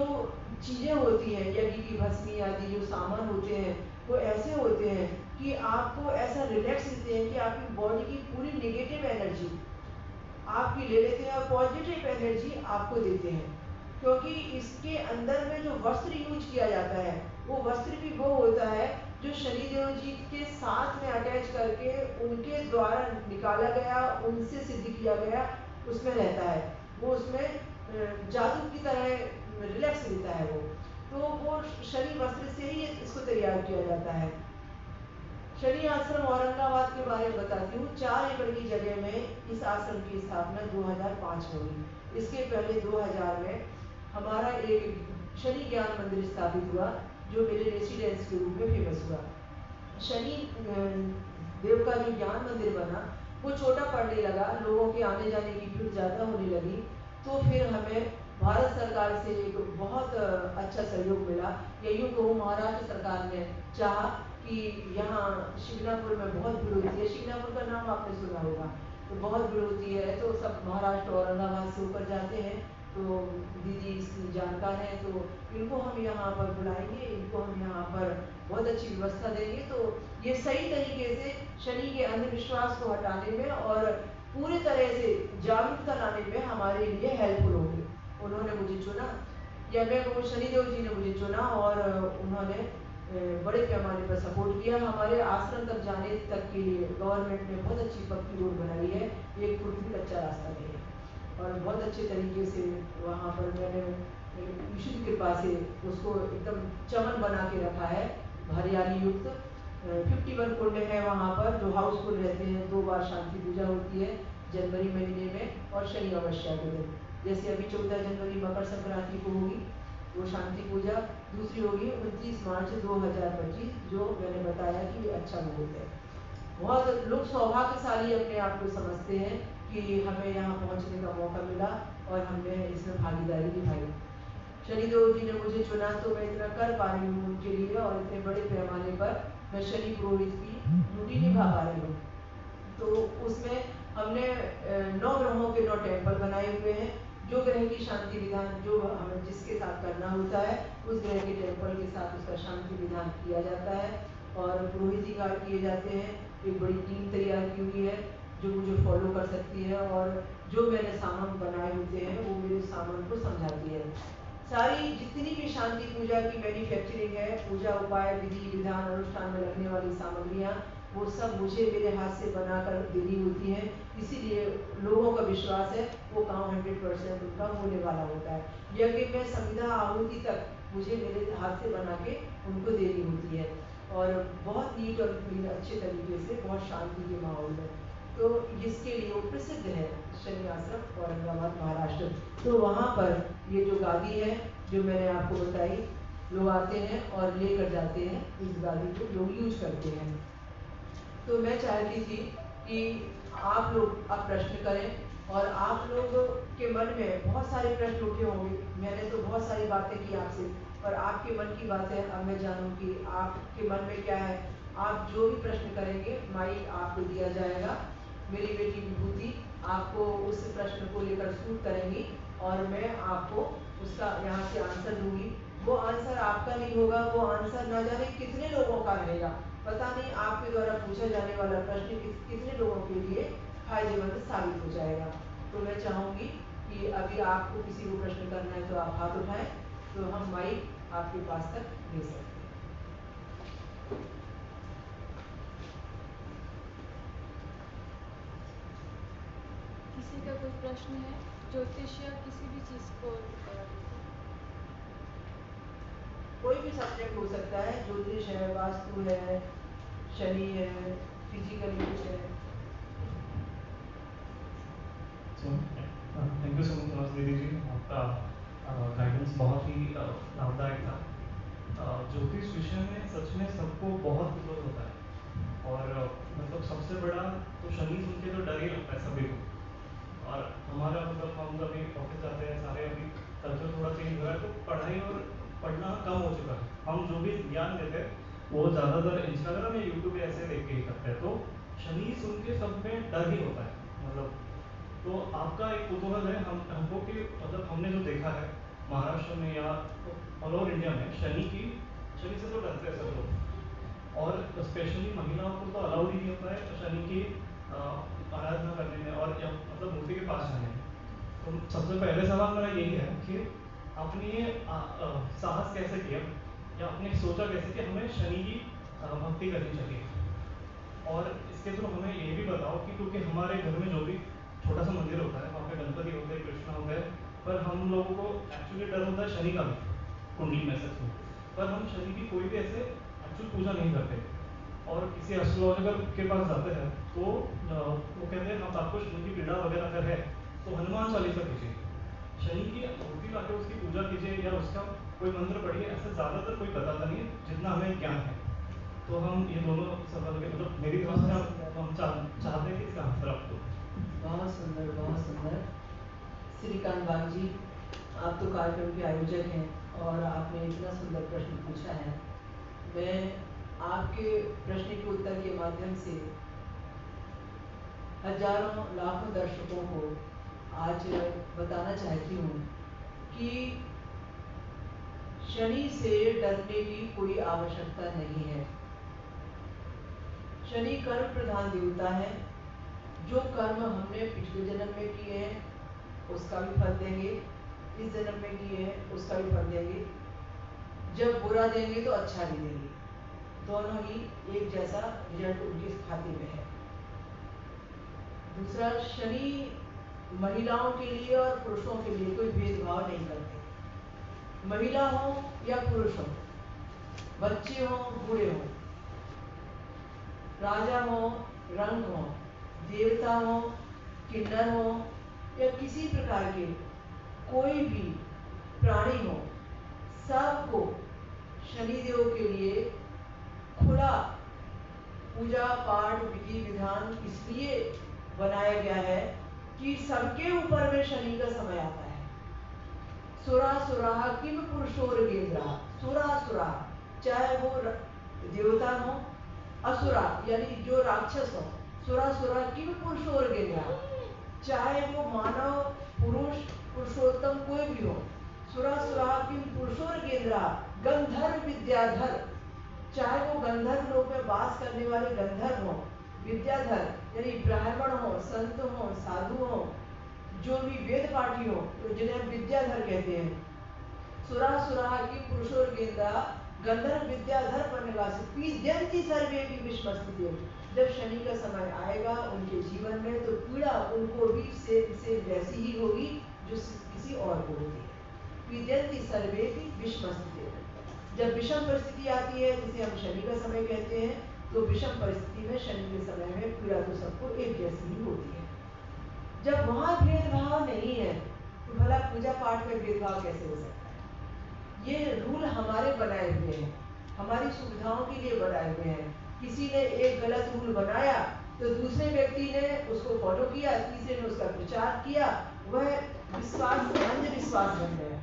चीजें होती हैं यज्ञ की भस्मी आदि जो सामान होते हैं वो ऐसे होते हैं कि आपको ऐसा रिलैक्स देते हैं कि आपकी बॉडी की पूरी नेगेटिव एनर्जी आपकी ले लेते हैं और पॉजिटिव एनर्जी आपको देते हैं। क्योंकि इसके अंदर में जो वस्त्र यूज किया जाता है वो वस्त्र भी वो होता है जो शनिदेव जी के साथ में अटैच करके उनके द्वारा निकाला गया, उनसे सिद्ध किया गया उसमें रहता है। वो उसमें जादू की तरह रिलैक्स देता है वो। तो वो शनि वस्त्र से ही इसको तैयार किया जाता है। शनि आश्रम औरंगाबाद के बारे में बताती हूँ। 4 एकड़ की जगह में इस आश्रम की स्थापना 2005 में हुई। इसके पहले 2000 में हमारा एक शनि ज्ञान मंदिर स्थापित हुआ जो मेरे रेसिडेंस के रूप में फेमस हुआ। शनि देव का जो ज्ञान मंदिर बना वो छोटा पड़ने लगा, लोगों के आने जाने की भीड़ ज़्यादा होने लगी। तो फिर हमें भारत सरकार से एक बहुत अच्छा सहयोग मिला, या यूँ कहूँ महाराष्ट्र सरकार ने चाहा कि यहाँ शिवनापुर में बहुत भीड़ होती है, शिवनापुर का नाम आपने सुना होगा, तो बहुत भीड़ होती है तो सब महाराष्ट्र औरंगाबाद से ऊपर जाते हैं। तो दीदी इसकी जानकार हैं तो इनको हम यहाँ पर बुलाएंगे, इनको हम यहाँ पर बहुत अच्छी व्यवस्था देंगे। तो ये सही तरीके से शनि के अंधविश्वास को हटाने में और पूरी तरह से जागरूकता लाने में हमारे लिए हेल्पफुल होगी। उन्होंने मुझे चुना, या मैं वो शनिदेव जी ने मुझे चुना और उन्होंने बड़े पैमाने पर सपोर्ट किया। हमारे आश्रम तक जाने तक के लिए गवर्नमेंट ने बहुत अच्छी पक्की रोड बनाई है, 1 फुट भी कच्चा रास्ता नहीं है, और बहुत अच्छे तरीके से वहाँ पर मैंने ईश्वर की कृपा से उसको एकदम चमन बना के रखा है, हरियाली युक्त। 51 कुंड है वहाँ पर जो हाउसफुल रहते हैं। 2 बार शांति पूजा होती है जनवरी महीने में और शनि अमावस्या के दिन। जैसे अभी 14 जनवरी मकर संक्रांति को होगी वो शांति पूजा, दूसरी होगी 29 मार्च 2025 जो मैंने बताया कि अच्छा मुहूर्त है। बहुत लोग सौभाग्यशाली अपने आप को समझते हैं कि हमें यहाँ पहुँचने का मौका मिला और हमने इसमें भागीदारी निभाई। शनिदेव जी ने मुझे चुना तो मैं इतना कर पा रही हूँ उनके लिए, और इतने बड़े पैमाने पर मैं शनि पुरोहित की ड्यूटी निभा पा रही हूँ। तो उसमें हमने 9 ग्रहों के 9 टेम्पल बनाए हुए हैं। जो ग्रह की शांति विधान जो हमें जिसके साथ करना होता है उस ग्रह के टेम्पल के साथ उसका शांति विधान किया जाता है और पुरोहित जी कार्य किए जाते हैं। एक बड़ी टीम तैयार की हुई है जो मुझे फॉलो कर सकती है, और जो मैंने सामान बनाए होते हैं वो मेरे सामान को समझाती है। सारी जितनी भी शांति पूजा की मैन्युफैक्चरिंग है, पूजा उपाय विधि विधान अनुष्ठान में लगने वाली सामग्रियाँ वो सब मुझे मेरे हाथ से बनाकर देनी होती है। इसीलिए लोगों का विश्वास है वो काम 100% उनका होने वाला होता है। यज्ञ में संविधा आहुति तक मुझे मेरे हाथ से बना के उनको देनी होती है, और बहुत नीट और क्लीन अच्छे तरीके से बहुत शांति के माहौल में। तो इसके लिए वो प्रसिद्ध है शनि आश्रम औरंगाबाद महाराष्ट्र। तो वहाँ पर ये जो गादी है जो मैंने आपको बताई लोग आते हैं और लेकर जाते हैं, इस गाड़ी को लोग यूज करते हैं। तो मैं चाहती थी कि आप लोग अब प्रश्न करें और आप लोग के मन में बहुत सारे प्रश्न उठे होंगे। मैंने तो बहुत सारी बातें की आपसे, पर आपके मन की बातें अब मैं जानूं कि आपके मन में क्या है। आप जो भी प्रश्न करेंगे माइक आपको दिया जाएगा। मेरी बेटी विभूति आपको उस प्रश्न को लेकर शूट करेंगी और मैं आपको उसका यहाँ से आंसर दूंगी। वो आंसर आपका नहीं होगा, वो आंसर ना जाने कितने लोगों का रहेगा। पता नहीं आपके द्वारा पूछा जाने वाला प्रश्न कितने लोगों के लिए फायदेमंद साबित हो जाएगा। तो मैं चाहूंगी कि अभी आपको किसी को प्रश्न करना है तो आप हाथ उठाएं, तो हम माइक आपके पास तक दे सकते हैं। किसी का कोई प्रश्न है ज्योतिष या किसी भी चीज को कोई भी सब्जेक्ट हो सकता है, ज्योतिष है, वास्तु है, शनि है, फिजिकल कुछ है। थैंक यू सो मच दीदी जी, आपका गाइडेंस बहुत ही लाभदायक था। ज्योतिष विषय में सच में सबको बहुत कुछ होता है और मतलब सबसे बड़ा तो शनि सुन के तो डर ही लगता है सभी को। और हमारा मतलब हम कभी ऑफिस जाते हैं सारे, अभी कल्चर थोड़ा चेंज हो रहा है तो पढ़ाई और पढ़ना कम हो चुका है। हम जो भी ज्ञान देते हैं वो ज़्यादातर इंस्टाग्राम या यूट्यूब ऐसे देख के ही करते हैं, तो शनि सुन के सब में डर ही होता है। मतलब तो आपका एक कुतूहल है हमको कि मतलब हमने जो देखा है महाराष्ट्र में या ऑल ओवर इंडिया में शनि से तो डरते हैं सब लोग, और स्पेशली महिलाओं को तो अलाउड ही नहीं होता है शनि की आराधना करने में और मतलब मूर्ति के पास जाने में। तो सबसे पहले सवाल मेरा यही है कि आपने ये साहस कैसे किया या आपने सोचा कैसे कि हमें शनि की भक्ति करनी चाहिए। और इसके थ्रू हमें ये भी बताओ कि क्योंकि हमारे घर में जो भी छोटा सा मंदिर होता है वहाँ पे गणपति होते हैं, कृष्णा होते हैं, पर हम लोगों को एक्चुअली डर होता है शनि का भी कुंडली में सच में, पर हम शनि की कोई भी ऐसे एक्चुअल पूजा नहीं करते। और किसी एस्ट्रोलॉजिकल के पास जाते हैं तो वो कहते हैं हम आपको शनि की पीड़ा वगैरह अगर है तो हनुमान चालीसा कीजिए, शनि की मूर्ति लाके उसकी पूजा कीजिए या उसका कोई मंत्र पढ़िए, ऐसे ज़्यादातर कोई बताता नहीं है जितना हमें ज्ञान है। तो हम ये दोनों सवाल के मतलब मेरी तरफ से हम चाहते हैं कि इसका आंसर आप दो। बहुत सुंदर, बहुत सुंदर। श्रीकांत बाग जी, आप तो कार्यक्रम के आयोजक हैं और आपने इतना सुंदर प्रश्न पूछा है। मैं आपके प्रश्न के उत्तर के माध्यम से हजारों लाखों दर्शकों को आज बताना चाहती हूँ कि शनि से डरने की कोई आवश्यकता नहीं है। शनि कर्म प्रधान देवता है। जो कर्म हमने पिछले जन्म में किए हैं उसका भी फल देंगे, इस जन्म में किए हैं उसका भी फल देंगे। जब बुरा देंगे तो अच्छा भी देंगे, दोनों ही एक जैसा रिजल्ट उनके खाते में है। दूसरा, शनि महिलाओं के लिए और पुरुषों के लिए कोई भेदभाव नहीं करते। महिला हो या पुरुष हो, बच्चे हो बूढ़े हो, राजा हो रंग हो, देवता हो किन्नर हो या किसी प्रकार के कोई भी प्राणी हो, सबको शनिदेव के लिए खुला पूजा पाठ विधि विधान इसलिए बनाया गया है कि सबके ऊपर में शनि का समय आता है। सुरा सुरा किम पुरुषोर गेंद्रा, सुरा सुरा चाहे वो देवता हो, असुरा यानी जो राक्षस हो, सुरा सुरा किम पुरुषोर गेंद्रा चाहे वो मानव पुरुष पुरुषोत्तम कोई भी हो, सुरा सुरा किम पुरुषोर गेंद्रा गंधर्व विद्याधर चाहे वो गंधर्व लोक में वास करने वाले गंधर्व हो, विद्याधर यानी ब्राह्मण हो, संत हो, साधु हो, जो भी वेद पाठी हो जिन्हें हम विद्याधर कहते हैं। सुरा सुरा की पुरुषोर गेंदा गंधर्व विद्याधर पर निवास पीद्यंती सर्वे की विश्वस्ति। जब शनि का समय आएगा उनके जीवन में तो पीड़ा उनको भी से वैसी ही होगी जो किसी और को होती है। पीद्यंती सर्वे की विश्वस्ति। जब विषम परिस्थिति आती है जिसे हम शनि का समय कहते हैं, तो विषम परिस्थिति में शनि के समय में पीड़ा तो सबको एक जैसी ही होती है। जब वहां भेदभाव नहीं है तो भला पूजा पाठ में भेदभाव कैसे हो सकता है। ये रूल हमारे बनाए हुए हैं, हमारी सुविधाओं के लिए बनाए हुए हैं। किसी ने एक गलत रूल बनाया तो दूसरे व्यक्ति ने उसको फॉलो किया, तीसरे ने उसका प्रचार किया, वह विश्वास अंधविश्वास बन गया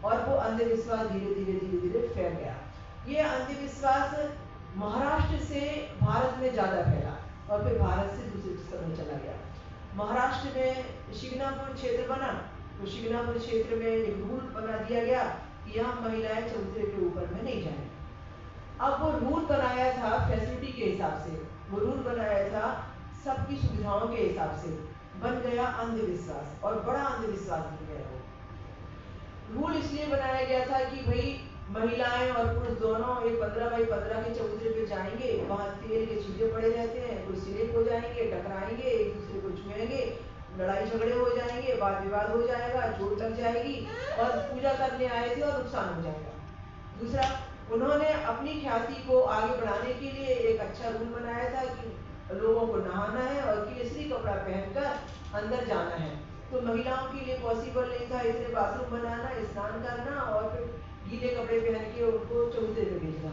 और वो अंधविश्वास धीरे धीरे धीरे धीरे फैल गया। ये अंधविश्वास महाराष्ट्र से भारत में ज्यादा फैला और फिर भारत से दूसरे स्थान में चला गया। महाराष्ट्र में शिंगणापुर क्षेत्र बना तो शिंगणापुर क्षेत्र में एक रूल बना दिया गया कि यहाँ महिलाएं चबूतरे के ऊपर में नहीं जाए। अब वो रूल बनाया था फैसिलिटी के हिसाब से, वो रूल बनाया था सबकी सुविधाओं के हिसाब से, बन गया अंधविश्वास और बड़ा अंधविश्वास बन गया। वो रूल इसलिए बनाया गया था कि भाई महिलाएं और पुरुष दोनों एक 15 बाई 15 के चबूतरे पे जाएंगे, वहां तेल के छींटे पड़े रहते हैं, कोई स्लिप हो जाएंगे, टकराएंगे, एक दूसरे को छुएंगे, लड़ाई झगड़े हो जाएंगे, वाद विवाद हो जाएगा, चोट लग जाएगी और पूजा करने आए थे और नुकसान हो जाएगा। दूसरा, उन्होंने अपनी ख्याति को आगे बढ़ाने के लिए एक अच्छा रूल बनाया था कि लोगों को नहाना है और केसरी कपड़ा पहनकर अंदर जाना है। तो महिलाओं के लिए पॉसिबल नहीं था इतने बाथरूम बनाना, स्नान करना और फिर गीले कपड़े पहन के उनको चबूतरे पे भेजना।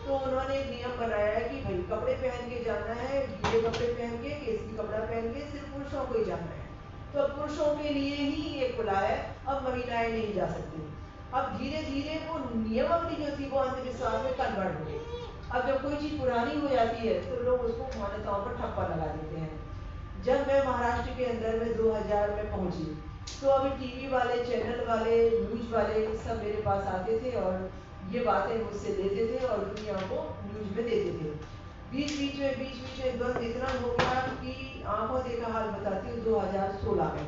तो उन्होंने एक नियम बनाया है कि भाई कपड़े पहन के जाना है, गीले कपड़े पहन के, केसरी कपड़ा पहन के, सिर्फ पुरुषों को ही जाना है। तो पुरुषों के लिए ही ये खुला है, अब महिलाएं नहीं जा सकती। अब धीरे धीरे वो नियमावली जो थी वो अंधविश्वास में कन्वर्ट हो गई। अब जब कोई चीज पुरानी हो जाती है तो लोग उसको मान्यताओं पर ठप्पा लगा देते हैं। जब मैं महाराष्ट्र के अंदर में 2000 में पहुंची तो अभी टीवी वाले, चैनल वाले, न्यूज वाले सब मेरे पास आते थे और ये बातें मुझसे लेते थे और दुनिया को न्यूज में देते थे। बीच बीच में बस इतना हो गया कि आंखों देखा हाल बताती हूँ। 2016 में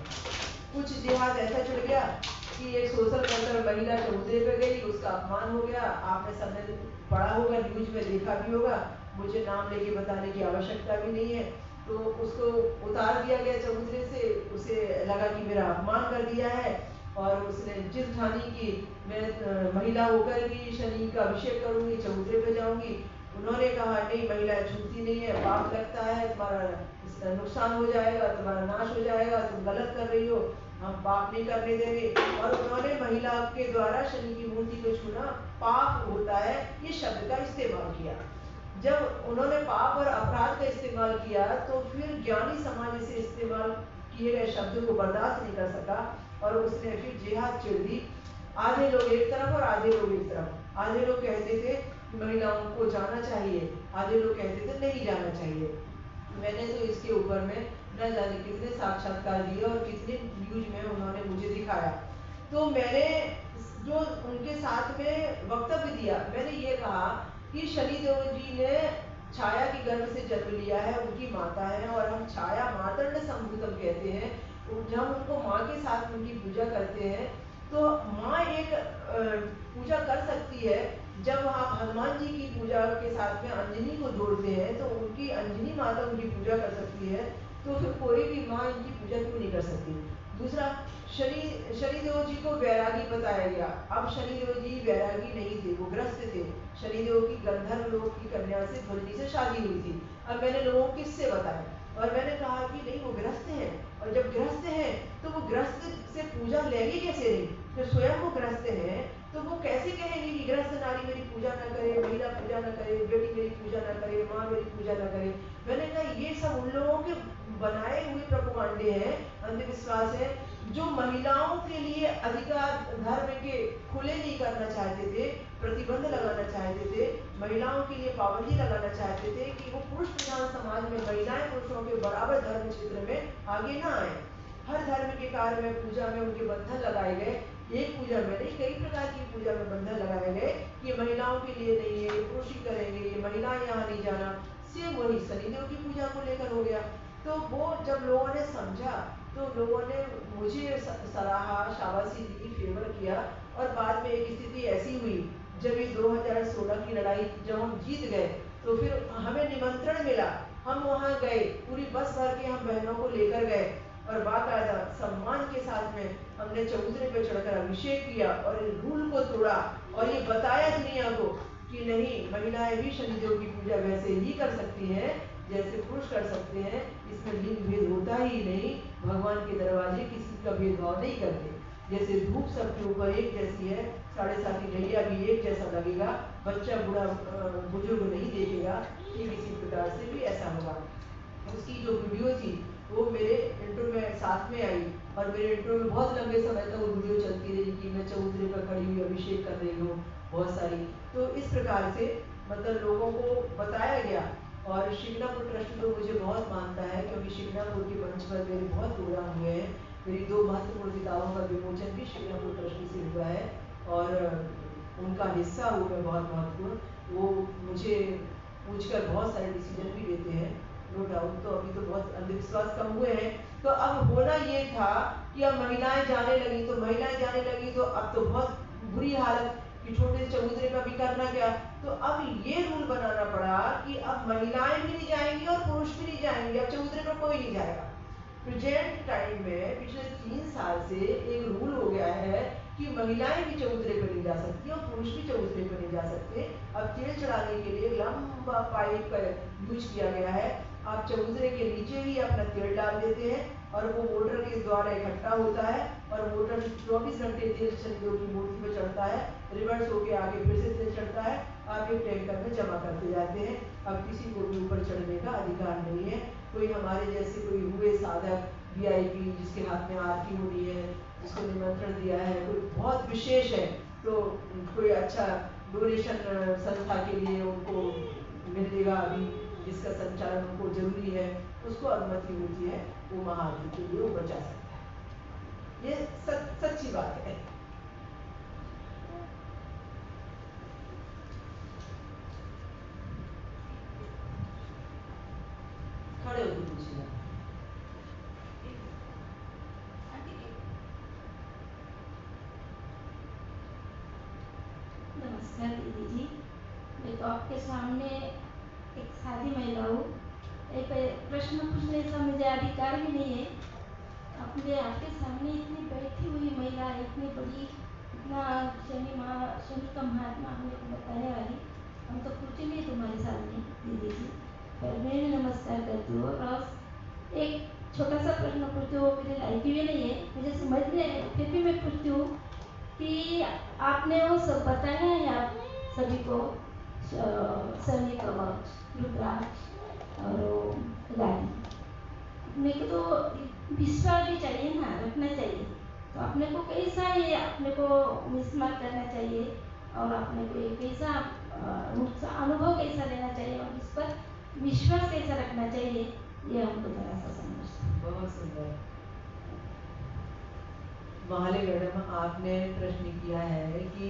कुछ जिहाद ऐसा चढ़ गया कि एक सोशल वर्कर महिला चबूतरे पे गई, उसका अपमान हो गया। आपने सबने पढ़ा होगा, न्यूज में देखा भी होगा, मुझे नाम लेके बताने की आवश्यकता भी नहीं है। तो उसको उतार दिया गया चबूतरे से, उसे लगा कि मेरा अपमान कर दिया है और उसने जिद ठानी कि मैं महिला होकर भी शनि का अभिषेक करूंगी, चबूतरे पे जाऊंगी। उन्होंने कहा नहीं, महिलाएं छूती नहीं है, पाप लगता है, तुम्हारा नुकसान हो जाएगा, तुम्हारा नाश हो जाएगा, तुम गलत कर रही हो, हम पाप नहीं करने देंगे। और उन्होंने महिला के द्वारा शनि की मूर्ति को छूना पाप होता है, ये शब्द का इस्तेमाल किया। जब उन्होंने पाप और अपराध का इस्तेमाल किया तो फिर ज्ञानी समाज से इस्तेमाल किए गए शब्द को बर्दाश्त नहीं कर सका और उसने फिर जिहाद छेड़ दी। आधे लोग एक तरफ और आधे लोग एक तरफ। आधे लोग कहते थे महिलाओं को जाना चाहिए, आधे लोग कहते थे नहीं जाना चाहिए। मैंने तो इसके ऊपर में न जाने कितने साक्षात्कार दिए और कितने न्यूज में उन्होंने मुझे दिखाया। तो मैंने जो उनके साथ में वक्तव्य दिया, मैंने ये कहा कि शनिदेव जी ने छाया के गर्भ से जन्म लिया है, उनकी माता है और हम छाया मातंड संभूतम कहते हैं। जब हम उनको माँ के साथ उनकी पूजा करते हैं तो माँ एक पूजा कर सकती है। जब आप हनुमान जी की पूजा के साथ में अंजनी को जोड़ते हैं तो उनकी अंजनी माता उनकी पूजा कर सकती है, तो फिर कोई भी माँ इनकी पूजा क्यों नहीं कर सकती। दूसरा, शनिदेव जी को वैरागी बताया गया। अब शनिदेव जी वैरागी नहीं थे, वो ग्रस्त थे। शनिदेव की गंधर्व लोक की कन्या से ध्वनि से शादी हुई थी। अब मैंने लोगों को किससे बताया और मैंने कहा कि नहीं, वो ग्रस्त हैं और जब ग्रस्त हैं तो वो ग्रस्त से पूजा लेंगे कैसे नहीं। जब स्वयं वो ग्रस्त हैं तो वो कैसे कहेंगे कि ग्रस्त नारी मेरी पूजा न करे, महिला पूजा न करे, बेटी मेरी पूजा न करे, माँ मेरी पूजा न करे। मैंने कहा ये सब उन लोगों के बनाए हुए प्रपुकांडे हैं, अंधविश्वास है, जो महिलाओं के लिए अधिकार धर्म के खुले नहीं करना चाहते थे, प्रतिबंध लगाना चाहते थे, महिलाओं के लिए पाबंदी लगाना चाहते थे कि वो पुरुष प्रधान समाज में महिलाएं पुरुषों के बराबर धर्म क्षेत्र में आगे ना आए। हर धर्म के कार्य में, पूजा में उनके बंधन लगाए गए। एक पूजा में नहीं, कई प्रकार की पूजा में बंधन लगाए गए कि महिलाओं के लिए नहीं है, ये पुरुष ही करेंगे, ये महिलाएं यहाँ नहीं जाना। सेम वही शनिदेव की पूजा को लेकर हो गया। तो वो जब लोगों ने समझा तो लोगों ने मुझे सराहा, शाबाशी दी, फेवर किया और बाद में एक स्थिति ऐसी हुई जब ये 2016 की लड़ाई जब हम जीत गए तो फिर हमें निमंत्रण मिला, हम वहाँ गए, पूरी बस भर के हम बहनों को लेकर गए और बाकायदा सम्मान के साथ में हमने चबूतरे पे चढ़कर अभिषेक किया और रूल को तोड़ा और ये बताया दुनिया को कि नहीं, महिलाएं भी शनिदेव की पूजा वैसे ही कर सकती हैं जैसे पुरुष कर सकते हैं, इसमें लिंग भेद होता ही नहीं, भगवान के दरवाजे किसी का भेदभाव नहीं करते। जैसे धूप सबके ऊपर एक जैसी है, 7.5 ढैया भी एक जैसा लगेगा, बच्चा बूढ़ा बुजुर्ग नहीं देखेगा कि किसी प्रकार से भी ऐसा होगा। उसकी जो वीडियो थी वो मेरे इंटरव्यू में साथ में आई, और मेरे इंटरव्यू में बहुत लंबे समय तक वो वीडियो चलती रही कि मैं चबूतरे पर खड़ी हुई अभिषेक कर रही हूँ बहुत सारी। तो इस प्रकार से मतलब लोगों को बताया गया। और शिग्नापुर ट्रस्ट तो मुझे बहुत मानता है, क्योंकि शिग्नापुर के मंच पर मेरे बहुत प्रोग्राम हुए हैं। मेरी 2 महत्वपूर्ण किताबों का विमोचन भी शिग्नापुर ट्रस्ट से हुआ है, और उनका हिस्सा हूँ मैं बहुत महत्वपूर्ण। वो मुझे पूछकर बहुत सारे डिसीजन भी लेते हैं, नो डाउट। तो अभी तो बहुत अंधविश्वास कम हुए हैं। तो अब होना ये था कि अब महिलाएं जाने लगी, तो महिलाएं जाने लगी तो अब तो बहुत बुरी हालत कि छोटे से चबूतरे का भी करना क्या। तो अब ये रूल बनाना पड़ा कि अब महिलाएं भी नहीं जाएंगी और पुरुष भी नहीं जाएंगे, अब चबूतरे पर कोई नहीं जाएगा। प्रेजेंट टाइम में पिछले 3 साल से एक रूल हो गया है कि महिलाएं भी चबूतरे पर नहीं जा सकती और पुरुष भी चबूतरे पर नहीं जा सकते। अब तेल चढ़ाने के लिए लंबा पाइप का यूज किया गया है। आप चबूतरे के नीचे ही अपना तेल डाल देते हैं, और वो मोटर के द्वारा इकट्ठा होता है, और मोटर 24 घंटे तेल शरीरों की मूर्ति में चढ़ता है, रिवर्स होके आगे फिर से तेल चढ़ता है, आप एक टैंकर में जमा करते जाते हैं। अब किसी को भी ऊपर चढ़ने का अधिकार नहीं है। कोई हमारे जैसे कोई हुए साधक VIP जिसके हाथ में आरती हो रही है, जिसको निमंत्रण दिया है, कोई बहुत विशेष है, तो कोई अच्छा डोनेशन संस्था के लिए उनको मिलेगा, अभी जिसका संचालन उनको जरूरी है, उसको अनुमति मिलती है, वो महाआरती के लिए ऊपर जा सकता है। ये सच्ची बात है। खड़े होकर पूछिए। नमस्कार दीदी जी, मैं तो आपके सामने एक सादी महिला हूँ। एक प्रश्न पूछने का मुझे अधिकार भी नहीं है। अपने आपके सामने इतनी बैठी हुई महिला, इतनी बड़ी, इतना शनि का महात्मा हमने को बताने वाली, हम तो पूछे नहीं तुम्हारे सामने दीदी जी, पर मैं भी नमस्कार करती हूँ। और एक छोटा सा प्रश्न पूछती हूँ, मेरी लाइकी भी नहीं है, मुझे समझ में है, फिर भी मैं पूछती हूँ कि आपने वो सब बताया है आप सभी को, शनि कवच, रुद्राक्ष और गाड़ी, मेरे को तो विश्वास भी चाहिए ना, रखना चाहिए। तो अपने को कैसा ये अपने को इस्तेमाल करना चाहिए, और अपने को ये कैसा अनुभव कैसा लेना चाहिए, और इस पर विश्वास कैसा रखना चाहिए, ये हमको थोड़ा सा समझते। बहुत सुंदर महाले मैडम, आपने प्रश्न किया है कि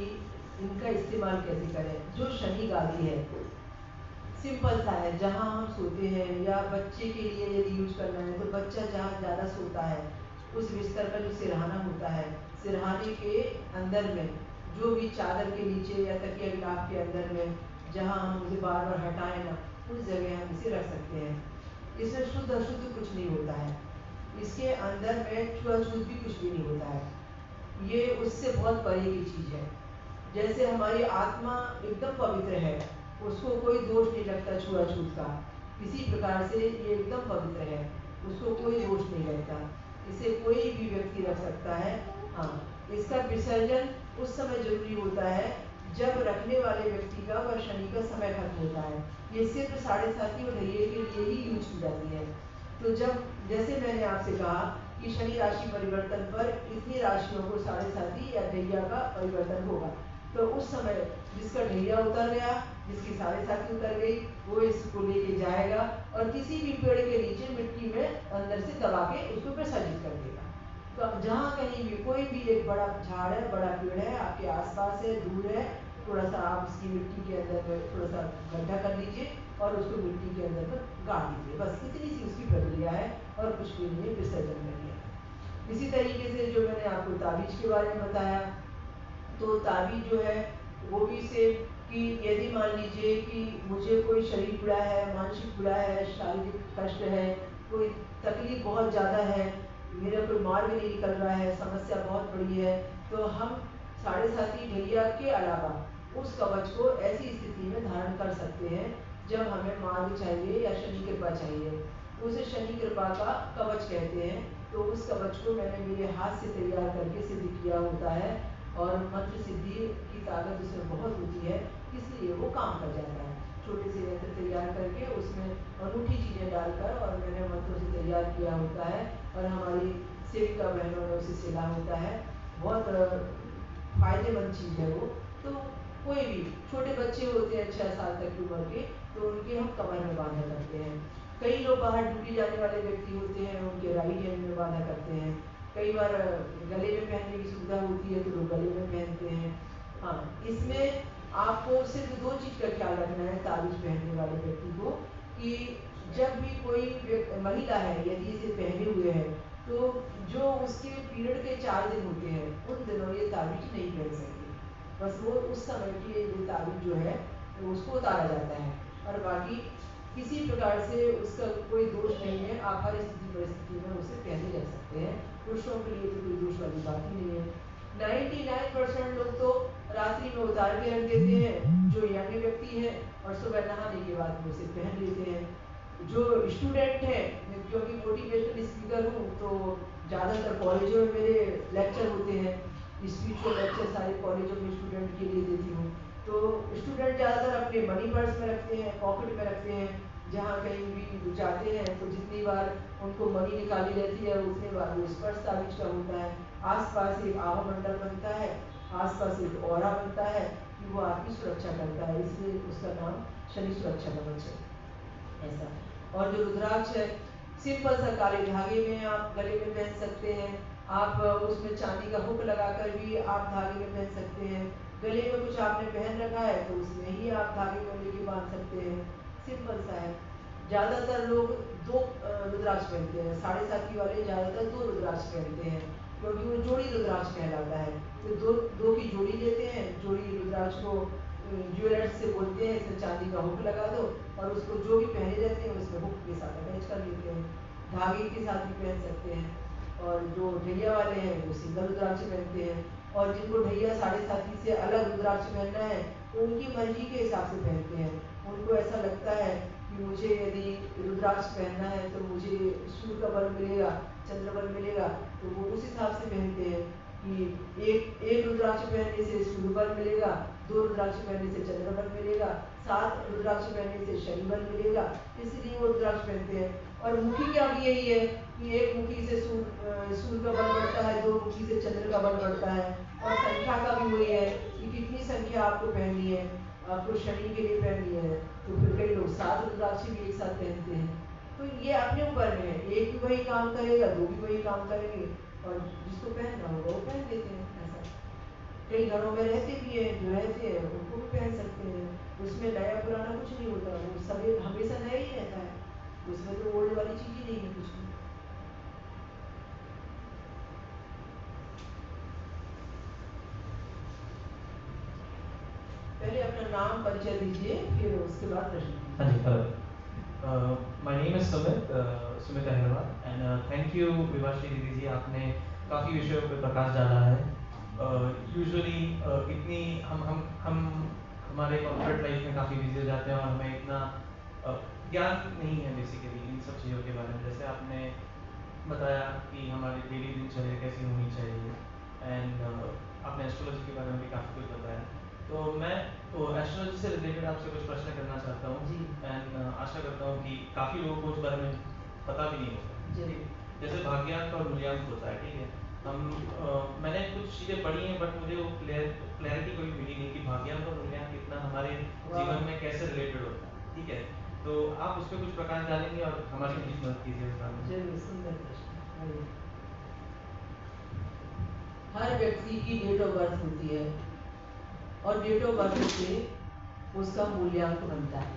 इनका इस्तेमाल कैसे करें। जो शनि गादी है सिंपल सा है, जहाँ हम सोते हैं, या बच्चे के लिए यदि यूज करना है तो बच्चा जहाँ ज़्यादा सोता है उस बिस्तर का जो सिरहाना होता है, सिरहाने के अंदर में जो भी चादर के नीचे या तकिया गिलाफ के अंदर में जहाँ हम उसे बार बार हटाएं ना, उस जगह हम इसे रख सकते हैं। इसमें शुद्ध अशुद्ध कुछ नहीं होता है, इसके अंदर में छुआछूत भी कुछ भी नहीं होता है। ये उससे बहुत परे की चीज़ है। जैसे हमारी आत्मा एकदम पवित्र है, उसको कोई दोष नहीं लगता छुआछूत का, इसी प्रकार से ये एकदम पवित्र है, उसको कोई दोष नहीं लगता, इसे कोई भी व्यक्ति रख सकता है। हाँ, इसका विसर्जन उस समय जरूरी होता है जब रखने वाले व्यक्ति का वह शनि का समय खत्म होता है। ये सिर्फ 7.5 और ढैये के लिए ही यूज की जाती है। तो जब, जैसे मैंने आपसे कहा कि शनि राशि परिवर्तन पर इतनी राशियों को 7.5 या ढैया का परिवर्तन होगा, तो उस समय जिसका ढैया उतर गया, जिसकी 7.5 उतर गई, वो इसको लेके जाएगा और किसी भी पेड़ के नीचे मिट्टी में अंदर से दबा के उसको विसर्जित कर देगा। तो जहाँ कहीं भी कोई भी एक बड़ा झाड़ है, बड़ा पेड़ है, आपके आसपास है, दूर है, थोड़ा सा आप उसकी मिट्टी के अंदर में थोड़ा सा गड्ढा कर लीजिए और उसको मिट्टी के अंदर में गाड़ दीजिए, बस इतनी सी उसकी प्रक्रिया है और कुछ भी नहीं है, विसर्जन करिए। इसी तरीके से जो मैंने आपको ताबीज के बारे में बताया, तो ताबीज जो है वो भी सेम, कि यदि मान लीजिए कि मुझे कोई शरीर पीड़ा है, मानसिक पीड़ा है, शारीरिक कष्ट है, कोई तकलीफ बहुत ज़्यादा है, मेरा कोई मार्ग नहीं निकल रहा है, समस्या बहुत बड़ी है, तो हम 7.5 ढैया के अलावा उस कवच को ऐसी स्थिति में धारण कर सकते हैं जब हमें मार्ग चाहिए या शनि कृपा चाहिए, उसे शनि कृपा का कवच कहते हैं। तो उस कवच को मैंने मेरे हाथ से तैयार करके सिद्ध किया होता है, और मंत्र सिद्धि की ताकत उसमें बहुत होती है, इसलिए वो काम कर जाता है। छोटे से यंत्र तैयार करके उसमें अनूठी चीज़ें डालकर और मैंने मंत्रों से तैयार किया होता है, और हमारी सेविका बहनों ने उसे सिला होता है। बहुत फायदेमंद चीज़ है वो। तो कोई भी छोटे बच्चे होते हैं 6 साल तक की उम्र के, तो उनके हम कमर में बांधा करते हैं। कई लोग बाहर ड्यूटी जाने वाले व्यक्ति होते हैं, उनके राइट हैंड में बांधा करते हैं। कई बार गले में पहनने की सुविधा होती है तो लोग गले में पहनते हैं। हाँ, इसमें आपको सिर्फ 2 चीज़ का ख्याल रखना है ताबीज पहनने वाले व्यक्ति को, कि जब भी कोई महिला है यदि इसे पहने हुए है, तो जो उसके पीरियड के 4 दिन होते हैं उन दिनों ये ताबीज नहीं पहन सकती। बस वो उस समय की ये ताबीज जो है तो उसको उतारा जाता है, और बाकी किसी प्रकार से उसका कोई दोष नहीं है। आप हर स्थिति परिस्थिति में उसे पहने रह सकते हैं। पुरुषों के लिए तो कोई दोष वाली बात ही नहीं है। 99% लोग तो रात्रि में उतार के रख देते हैं जो यंग व्यक्ति है, और सुबह नहाने के बाद में उसे पहन लेते हैं। जो स्टूडेंट है, क्योंकि मोटिवेशनल स्पीकर हूँ तो ज़्यादातर कॉलेजों में मेरे लेक्चर होते हैं, स्पीचुअल लेक्चर सारे कॉलेजों में स्टूडेंट के लिए देती हूँ। तो स्टूडेंट ज़्यादातर अपने मनी पर्स में रखते हैं, पॉकेट में रखते हैं, जहाँ कहीं भी जाते हैं तो जितनी बार उनको मनी निकाली रहती है उतनी बार वो स्पर्श ताबीज का होता है। आसपास एक आभा मंडल बनता है, आसपास एक ऑरा बनता है कि वो आपकी सुरक्षा करता है, इसलिए उसका नाम शनि सुरक्षा कवच है ऐसा। और जो रुद्राक्ष है, सिंपल सा काले धागे में आप गले में पहन सकते हैं। आप उसमें चांदी का हुक लगाकर भी आप धागे में पहन सकते हैं। गले में कुछ आपने पहन रखा है तो उसमें ही आप धागे को लेके बांध सकते हैं। सिंपल सा है। ज़्यादातर लोग 2 रुद्राक्ष पहनते हैं, 7.5 वाले ज़्यादातर 2 रुद्राक्ष पहनते हैं, क्योंकि वो जोड़ी रुद्राक्ष कहलाता है। तो 2 की जोड़ी लेते हैं, जोड़ी रुद्राक्ष को ज्वेलर्स से बोलते हैं इसमें चांदी का हुक लगा दो, और उसको जो भी पहने रहते हैं उसमें हुक के साथ अटैच कर लेते हैं। धागे के साथ भी पहन सकते हैं। और जो ढैया वाले हैं वो सिंगल रुद्राक्ष पहनते हैं, और जिनको ढैया 7.5 से अलग रुद्राक्ष पहनना है वो उनकी मर्जी के हिसाब से पहनते हैं। उनको ऐसा लगता है कि मुझे यदि रुद्राक्ष पहनना है तो मुझे सूर्य का बल मिलेगा, चंद्र बल मिलेगा, तो वो उस हिसाब से पहनते हैं कि एक रुद्राक्ष पहनने से सूर्य बल मिलेगा, 2 रुद्राक्ष पहनने से चंद्र बल मिलेगा, 7 रुद्राक्ष पहनने से शनि बल मिलेगा, इसलिए वो रुद्राक्ष पहनते हैं। और मुखी का भी यही है कि एक मुखी से सूर्य का बल बढ़ता है, 2 मुखी से चंद्र का बल बढ़ता है। और संख्या का भी वही है कि कितनी संख्या आपको पहननी है, आपको शनि के लिए पहननी है, तो फिर कई लोग 7 रुद्राक्ष भी एक साथ पहनते हैं। तो ये अपने ऊपर में है, एक भी वही काम करेगा, 2 भी वही काम करेंगे, और जिसको पहनना होगा वो पहन लेते हैं ऐसा। कई घरों में रहते भी हैं, जो रहते हैं उनको भी पहन सकते हैं, उसमें नया पुराना कुछ नहीं होता, वो सभी हमेशा नया ही रहता है, उसमें तो ओल्ड वाली चीज़ ही नहीं है कुछ भी। पहले अपना नाम परिचय दीजिए, फिर उसके बाद प्रश्न कीजिए। हाँ जी, hello, my name is Sumit Agarwal, and thank you Vibhashree didi ji, आपने काफ़ी विषयों पर प्रकाश डाला है। यूजुअली इतनी हम हमारे कॉर्पोरेट लाइफ में काफ़ी बिजी हो जाते हैं और हमें इतना ज्ञान नहीं है बेसिकली इन सब चीज़ों के बारे में। जैसे आपने बताया कि हमारी डेली दिनचर्या कैसी होनी चाहिए, एंड आपने एस्ट्रोलॉजी के बारे में भी काफ़ी कुछ बताया। तो मैं एस्ट्रोलॉजी से रिलेटेड आपसे कुछ प्रश्न करना चाहता हूँ जी। एंड आशा करता हूँ कि काफ़ी लोगों को उस बारे में पता भी नहीं होगा। जी। जैसे भाग्यांक और मूल्यांक होता है, ठीक है, मैंने कुछ चीज़ें पढ़ी हैं बट मुझे वो क्लैरिटी कभी मिली नहीं कि भाग्यांक और मूल्यांक कितना हमारे जीवन में कैसे रिलेटेड होता है। ठीक है, तो आप उस पर कुछ प्रकाश डालेंगे और हमारी प्लीज मदद कीजिए इस बारे में। जरूर, सुंदर प्रश्न। हर व्यक्ति की डेट ऑफ बर्थ होती है, और डेट ऑफ बर्थ से उसका मूल्यांक बनता है।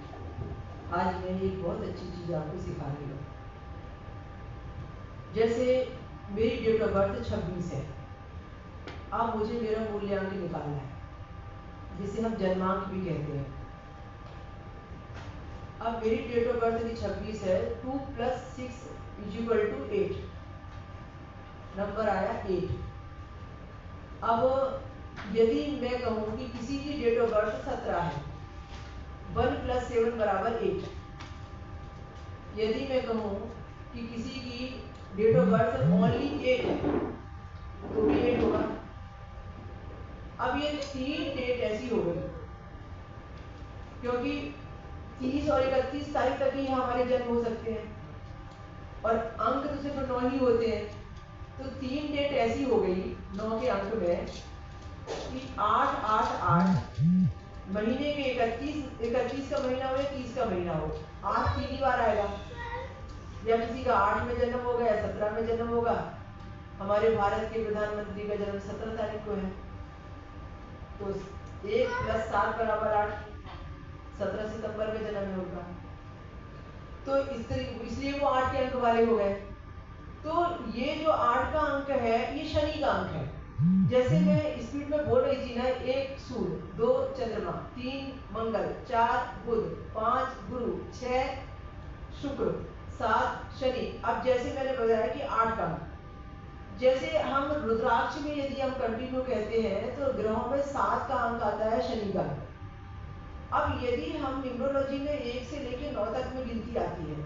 आज मैं एक बहुत अच्छी चीज़ आपको सिखा रही हूँ। जैसे मेरी डेट ऑफ बर्थ 26 है, अब मुझे मेरा मूल्यांक निकालना है, जिसे हम जन्मांक भी कहते हैं। अब मेरी डेट ऑफ बर्थ की 26 है, 2 + 6 = 8, नंबर आया 8। अब यदि मैं कहूँ कि किसी की डेट ऑफ बर्थ 17 है, 1 + 7 = 8। यदि मैं कहूँ कि किसी की डेट ऑफ बर्थ ओनली 8 है तो भी 8 होगा। अब ये 3 डेट ऐसी हो गई क्योंकि 30 और 31 तारीख तक ही हमारे जन्म हो सकते हैं और अंक तो सिर्फ 9 ही होते हैं। तो 3 डेट ऐसी हो गई 9 के अंक में कि 8 8 8 महीने के 31 का महीना हो या 30 का महीना हो 8 3 ही बार आएगा। या किसी का 8 में जन्म होगा या 17 में जन्म होगा। हमारे भारत के प्रधानमंत्री का जन्म 17 तारीख को है तो 1 + 7 = 8 17 सितंबर में जन्म है उनका। तो इसलिए वो 8 के अंक वाले हो गए। तो ये जो 8 का अंक है ये शनि का अंक है। जैसे मैं स्पीड में बोल रही थी ना 1 सूर्य 2 चंद्रमा 3 मंगल 4 बुध 5 गुरु 6 शुक्र 7 शनि। अब जैसे मैंने बताया कि 8 का अंक जैसे हम रुद्राक्ष में यदि हम कंटिन्यू कहते हैं तो ग्रहों में 7 का अंक आता है शनि का। अब यदि हम न्यूमरोलॉजी में 1 से लेकर 9 तक में गिनती आती है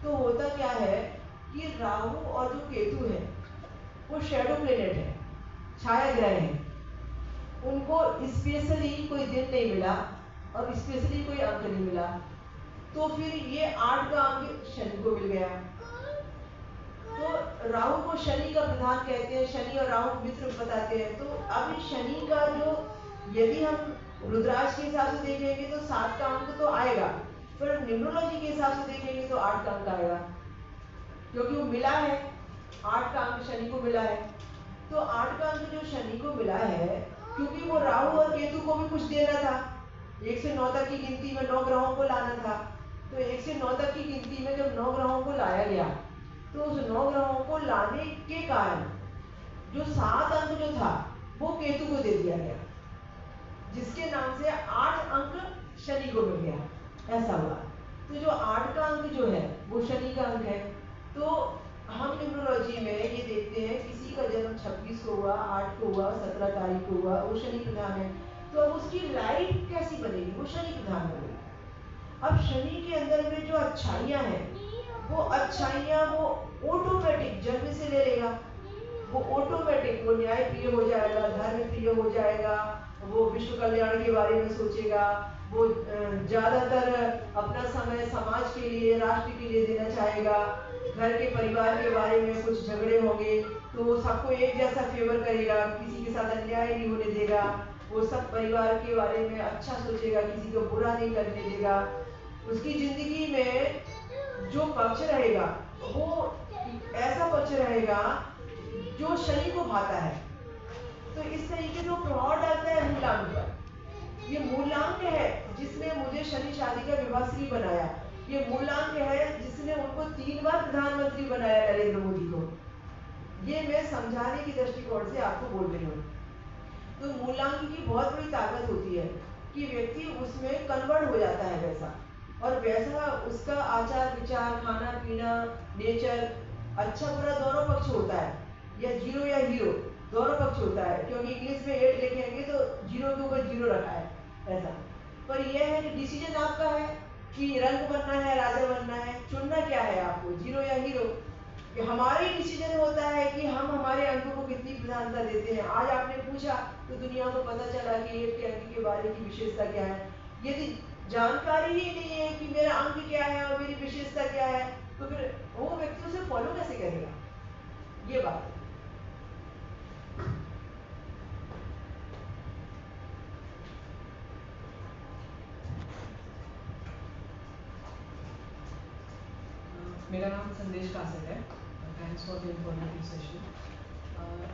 तो होता क्या है कि राहु और जो केतु है वो शैडो प्लेनेट है, छाया ग्रह है। उनको स्पेशली कोई दिन नहीं मिला और स्पेशली कोई अंक नहीं मिला तो फिर ये 8 का अंक शनि को मिल गया। तो राहु को शनि का प्रधान कहते हैं, शनि और राहु मित्र बताते हैं। तो अभी शनि का जो यदि हम रुद्राक्ष के हिसाब से देखेंगे तो 7 का अंक तो आएगा पर न्यूमरोलॉजी के हिसाब से देखेंगे तो 8 का अंक आएगा क्योंकि वो मिला है। 8 का अंक शनि को मिला है तो 8 का अंक जो शनि को मिला है क्योंकि वो राहु और केतु को भी कुछ देना था। 1 से 9 तक की गिनती में 9 ग्रहों को लाना था तो 1 से 9 तक की गिनती में जब 9 ग्रहों को लाया गया तो उस 9 ग्रहों को लाने के कारण जो 7 अंक जो था वो केतु को दे दिया गया जिसके नाम से 8 अंक शनि को मिल गया। ऐसा हुआ। तो जो 8 का अंक जो है वो शनि का अंक है। तो हम न्यूमरोलॉजी में ये देखते हैं किसी का जन्म 26 को हुआ 8 को हुआ 17 तारीख को हुआ वो शनि प्रधान है तो अब उसकी लाइफ कैसी बनेगी वो शनि प्रधान बनेगी। अब शनि के अंदर में जो अच्छाइयाँ हैं वो अच्छाइयाँ वो ऑटोमेटिक जन्म से ले लेगा। वो ऑटोमेटिक वो न्याय प्रिय हो जाएगा, धर्म प्रिय हो जाएगा, वो विश्व कल्याण के बारे में सोचेगा, वो ज्यादातर अपना समय समाज के लिए राष्ट्र के लिए देना चाहेगा। घर के परिवार के बारे में कुछ झगड़े होंगे तो वो सबको एक जैसा फेवर करेगा, किसी के साथ अन्याय नहीं होने देगा। वो सब परिवार के बारे में अच्छा सोचेगा, किसी को बुरा नहीं करने देगा। उसकी जिंदगी में जो पक्ष रहेगा वो ऐसा पक्ष रहेगा जो शनि को भाता है। तो इस तरीके से वो प्रभाव डालता है मूलांक पर। ये मूलांक है जिसने मुझे शनि शादी का विवाह श्री बनाया। ये मूलांक है जिसने उनको 3 बार प्रधानमंत्री बनाया नरेंद्र मोदी को। ये मैं समझाने की दृष्टिकोण से आपको बोल रही हूँ। तो मूलांक की बहुत बड़ी ताकत होती है कि व्यक्ति उसमें कन्वर्ट हो जाता है वैसा और वैसा उसका आचार विचार खाना पीना नेचर अच्छा बुरा दोनों पक्ष होता है या जीरो या हीरो दोनों पक्ष होता है। क्योंकि इंग्लिश में 8 लिखेंगे तो 0 के ऊपर 0 रखा है ऐसा। पर यह है कि डिसीजन आपका है कि रंग बनना है राजा बनना है, चुनना क्या है आपको जीरो या हीरो। कि हमारा ही डिसीजन होता है कि हम हमारे अंकों को कितनी प्रधानता देते हैं। आज आपने पूछा तो दुनिया को पता चला कि 8 के अंक के बारे की विशेषता क्या है। यदि जानकारी ही नहीं है कि मेरा अंक क्या है और मेरी विशेषता क्या है तो फिर वो व्यक्ति उसे फॉलो कैसे करेगा। ये बात है। मेरा नाम संदेश कासर है। Thanks for the informative session.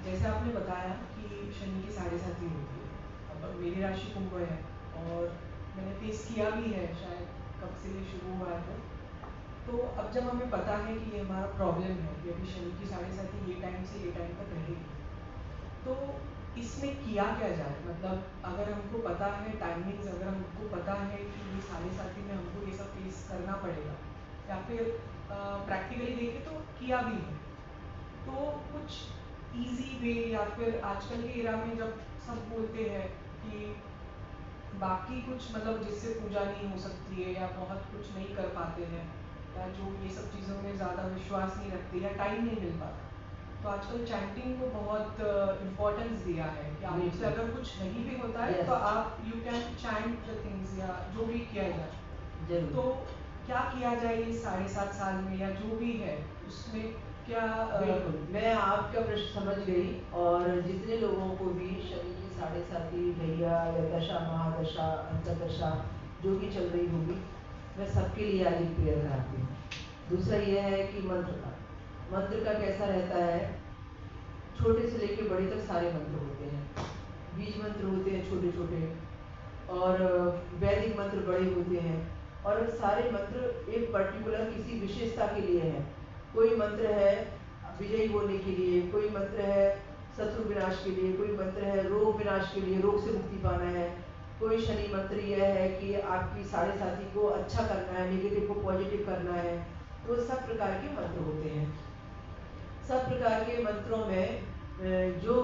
जैसे आपने बताया कि शनि की 7.5 होती है। अब मेरी राशि कुंभ है और मैंने फेस किया भी है शायद कब से ये शुरू हुआ है। तो अब जब हमें पता है कि ये हमारा प्रॉब्लम है कि अभी शनि की 7.5 ये टाइम से ये टाइम तक रहेगी तो इसमें किया क्या जाए। मतलब अगर हमको पता है टाइमिंग्स, अगर हमको पता है कि ये 7.5 में हमको ये सब फेस करना पड़ेगा या फिर प्रैक्टिकली देखें तो किया भी है तो कुछ इजी वे या फिर आजकल के एरा में जब सब बोलते हैं कि बाकी कुछ मतलब जिससे पूजा नहीं हो सकती है या बहुत कुछ नहीं कर पाते हैं या जो ये सब चीज़ों में ज़्यादा विश्वास नहीं रखते या टाइम नहीं मिल पाता, तो आजकल चैंटिंग को बहुत इम्पोर्टेंस दिया है कि आपसे अगर कुछ नहीं भी होता है तो आप you can chant the things या जो भी किया जाए। तो क्या किया जाए इस 7.5 साल में या जो भी है उसमें क्या बिल्कुल, मैं आपका प्रश्न समझ गई। और जितने लोगों को भी शनि की 7.5 ढैया या दशा महादशा अंतरदशा जो भी चल रही होगी, मैं सबके लिए आज एक प्रेयर कराती हूँ। दूसरा यह है कि मंत्र का कैसा रहता है, छोटे से लेके बड़े तक सारे मंत्र होते हैं। बीज मंत्र होते हैं छोटे छोटे, और वैदिक मंत्र बड़े होते हैं, और सारे मंत्र एक पर्टिकुलर किसी विशेषता के लिए है। कोई मंत्र है विजयी होने के लिए, कोई मंत्र है शत्रु विनाश के लिए, कोई मंत्र है रोग विनाश के लिए, रोग से मुक्ति पाना है। कोई शनि मंत्र यह है कि आपकी 7.5 को अच्छा करना है, नेगेटिव को पॉजिटिव करना है। तो सब प्रकार के मंत्र होते हैं। सब प्रकार के मंत्रों में जो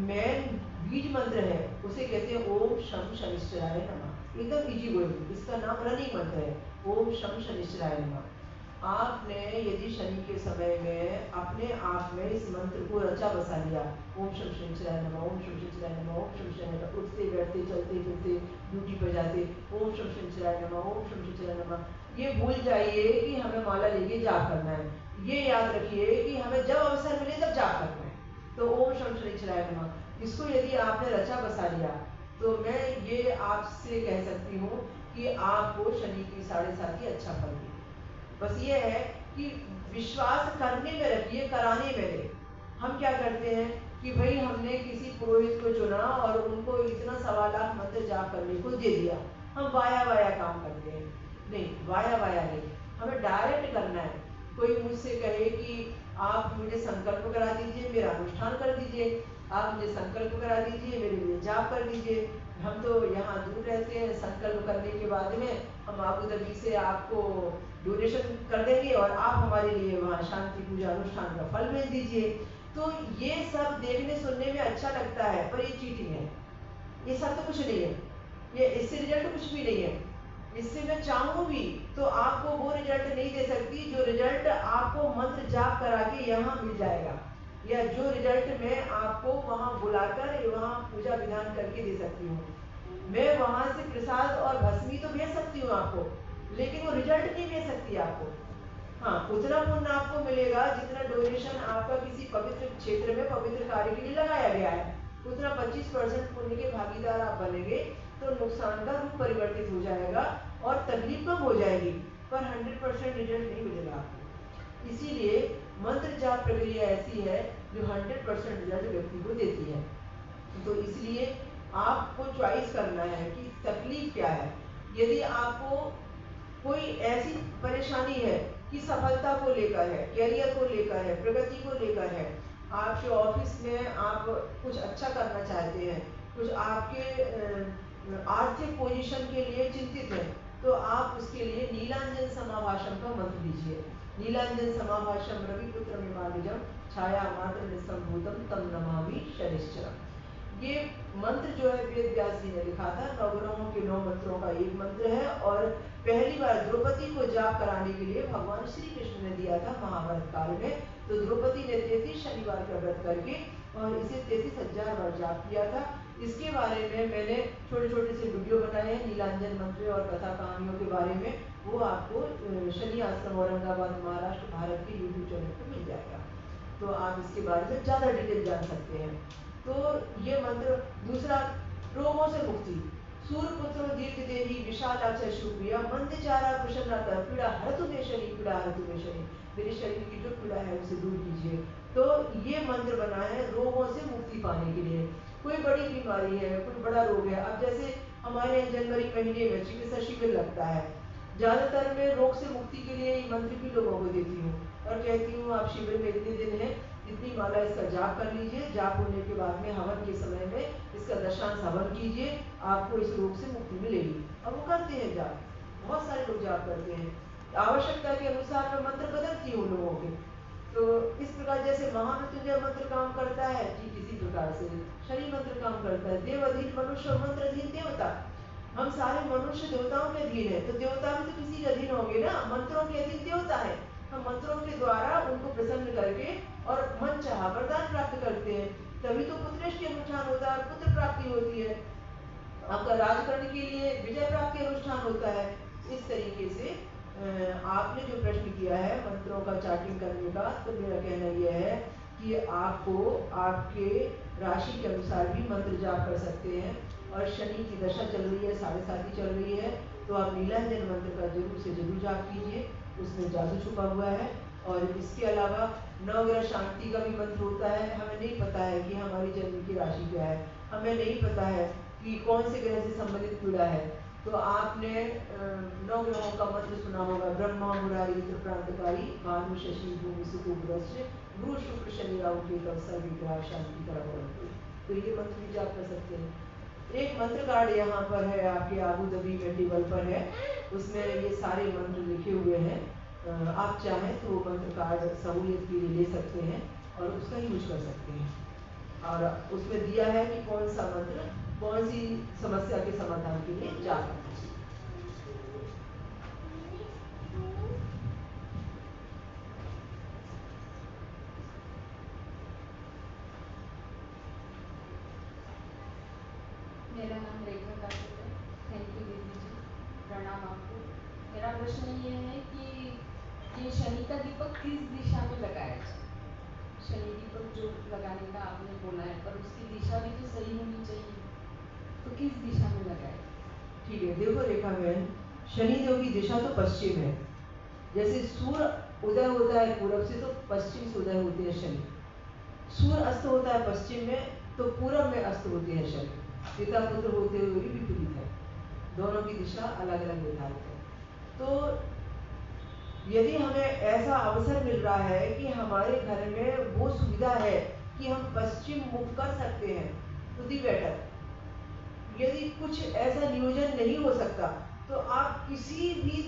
मेन बीज मंत्र है उसे कहते हैं ओम शम शनिश्चराय नमः। एकदम इजी गोइंग, इसका नाम रनिंग मंत्र है, ओम शम शनिश्चराय नमः। आपने यदि शनि के समय में अपने आप में इस मंत्र को रचा बसा लिया, ओम शम शनिश्चराय नमः, ओम शम शनिश्चराय नमः, ओम शम शनिश्चराय नमः, उठते बैठते चलते फिरते ड्यूटी पर जाते ओम शम शनिश्चराय नमः, ओम शम शनिश्चराय नमः। ये भूल जाइए कि हमें माला लेके जाप करना है, ये याद रखिए कि हमें जब अवसर मिले तब जाप करना है। तो ओम शम शनिश्चराय नमः, इसको यदि आपने रचा बसा लिया तो मैं ये आपसे कह सकती हूँ कि आपको शनि की 7.5 अच्छा फल दे। बस ये है कि विश्वास करने में रखिए, कराने में नहीं। हम क्या करते हैं कि भाई हमने किसी पुरोहित को चुना और उनको इतना 1.25 लाख मंत्र जाप करने को दे दिया, हम वाया वाया काम करते हैं। नहीं, वाया वाया नहीं, हमें डायरेक्ट करना है। कोई मुझसे कहे कि आप मुझे संकल्प करा दीजिए, मेरा अनुष्ठान कर दीजिए, आप मुझे संकल्प करा दीजिए, मेरे लिए जाप कर दीजिए। हम तो यहाँ दूर रहते हैं, संकल्प करने के बाद में हम अबू धाबी से आपको डोनेशन कर देंगे और आप हमारे लिए वहाँ शांति पूजा अनुष्ठान का फल भेज दीजिए। तो ये सब देखने सुनने में अच्छा लगता है, पर ये चीटिंग है। ये सब तो कुछ नहीं है, ये इससे रिजल्ट कुछ भी नहीं है। इससे मैं चाहूँ भी तो आपको वो रिजल्ट नहीं दे सकती जो रिजल्ट आपको मंत्र जाप करा के यहाँ मिल जाएगा, या जो रिजल्ट मैं आपको वहाँ बुलाकर वहाँ पूजा विधान करके दे सकती हूँ। मैं वहाँ से प्रसाद और भस्मी तो भेज सकती हूँ आपको, लेकिन वो रिजल्ट नहीं भेज सकती आपको। हाँ, उतना पुण्य आपको मिलेगा जितना डोनेशन आपका किसी पवित्र क्षेत्र में पवित्र कार्य के लिए लगाया गया है, उतना 25% पुण्य के भागीदार आप बनेंगे। तो नुकसान का रूप परिवर्तित हो जाएगा और तकलीफ कम हो जाएगी, पर 100% रिजल्ट नहीं मिलेगा आपको। इसीलिए मंत्र जाप प्रक्रिया ऐसी है जो 100% रिजल्ट व्यक्ति को देती है। तो इसलिए आपको चॉइस करना है कि तकलीफ क्या है। यदि आपको कोई ऐसी परेशानी है कि सफलता को लेकर है, कैरियर को लेकर है, प्रगति को लेकर है, आपके ऑफिस में आप कुछ अच्छा करना चाहते हैं, कुछ आपके आर्थिक पोजीशन के लिए चिंतित है, तो आप उसके लिए नीलांजन समाभाषम का मंत्र दीजिए। नीलांजन समाभाषम रविपुत्र मिमानिजम छाया मात्र निसंभूतम तम नमामि शनिश्चरम। ये मंत्र जो है वेद व्यास जी ने लिखा था, नवग्रहों के 9 मंत्रों का एक मंत्र है। और पहली बार द्रौपदी को जाप कराने के लिए भगवान श्री कृष्ण ने दिया था महाभारत काल में। तो द्रौपदी ने 33 शनिवार का व्रत करके और इसे 33,000 बार जाप किया था। इसके बारे में मैंने छोटे छोटे से वीडियो बनाए हैं, नीलांजन मंत्र और कथा कहानियों के बारे में। वो आपको शनि आश्रम औरंगाबाद महाराष्ट्र भारत के यूट्यूब चैनल पर मिल जाएगा, तो आप इसके बारे में ज़्यादा डिटेल जान सकते हैं। तो ये मंत्र। दूसरा, रोगों से मुक्ति। सूर्यपुत्र दीर्घ देही विशालाक्ष शुक्रिया मंदचारा प्रसन्नता पीड़ा हरतु में शनि, पीड़ा हरतु में शनि, मेरे शरीर की जो पीड़ा है उसे दूर कीजिए। तो ये मंत्र बना है रोगों से मुक्ति पाने के लिए। कोई बड़ी बीमारी है, कोई बड़ा रोग है, अब जैसे हमारे यहाँ जनवरी महीने में चिकित्सा शिविर लगता है, ज्यादातर मैं रोग से मुक्ति के लिए ये मंत्र भी लोगों को देती हूँ और कहती हूँ आप शिविर में इतने दिन है, इतनी माला इसका जाप कर लीजिए, जाप होने के बाद में हवन के समय में इसका दशांश हवन कीजिए, आपको इस रोग से मुक्ति मिलेगी। अब वो करते हैं जाप, बहुत सारे लोग जाप करते हैं। आवश्यकता के अनुसार मैं मंत्र बदलती हूँ लोगों के। तो इस प्रकार जैसे महामृत्युंजय मंत्र काम करता है, ठीक इसी प्रकार से शनि मंत्र काम करता है। देव अधीन मनुष्य और मंत्र अधीन देवता। हम सारे मनुष्य देवताओं के अधीन है, तो देवता भी तो किसी के अधीन होंगे ना, मंत्रों के अधीन देवता है। हम मंत्रों के द्वारा उनको प्रसन्न करके और मन चाहा वरदान प्राप्त करते हैं, तभी तो पुत्रेष्टि अनुष्ठान होता है, पुत्र प्राप्ति होती है, आपका राज करने के लिए विजय प्राप्ति अनुष्ठान होता है। इस तरीके से आपने जो प्रश्न किया है मंत्रों का चार्टिंग करने का, तो मेरा कहना यह है कि आपको आपके राशि के अनुसार भी मंत्र जाप कर सकते हैं। और शनि की दशा चल रही है, 7.5 चल रही है, तो आप नीलांजन मंत्र का जरूर से जरूर जाप कीजिए, उसमें जादू छुपा हुआ है। और इसके अलावा नवग्रह शांति का भी मंत्र होता है। हमें नहीं पता है कि हमारी जन्म की राशि क्या है, हमें नहीं पता है कि कौन से ग्रह से संबंधित पीड़ा है, तो आपने 9 ग्रहों का मंत्र सुना होगा, ब्रह्मा मुरारी इंद्र क्रांतकारी भानु शशि भूमि सुख उपदस्य गुरु शुक्र शनि राहु केतु सर्व विग्रह शांति करा। तो ये मंत्र भी जाप कर सकते हैं। एक मंत्र कार्ड यहाँ पर है, आपके आबू धाबी में टेबल पर है, उसमें ये सारे मंत्र लिखे हुए हैं। आप चाहें तो वो मंत्र कार्ड सहूलियत के लिए ले सकते हैं और उसका यूज कर सकते हैं। और उसमें दिया है कि कौन सा मंत्र कौन सी समस्या के समाधान के लिए जा सकते हैं। मेरा नाम रेखा कासिक है। थैंक यू दीदी जी, प्रणाम आपको। मेरा प्रश्न ये है कि ये शनि का दीपक किस दिशा में लगाया जाए? शनि दीपक जो लगाने का आपने बोला है, पर उसकी दिशा भी तो सही होनी चाहिए, तो किस दिशा में लगाए? ठीक है, देखो रेखा बहन, शनि देव की दिशा तो पश्चिम है। जैसे सूर्य उदय होता है पूरब से, तो पश्चिम से उदय होते हैं शनि। सूर्य अस्त होता है पश्चिम में, तो पूरब में अस्त होते हैं शनि। पिता पुत्र होते हुए भी विपरीत है, दोनों की दिशा अलग अलग निर्धारित है। तो यदि हमें ऐसा अवसर मिल रहा है कि हमारे घर में वो सुविधा है कि हम पश्चिम मुख कर सकते हैं, तो दी बेटर। यदि कुछ ऐसा नियोजन नहीं हो सकता, तो आप किसी भी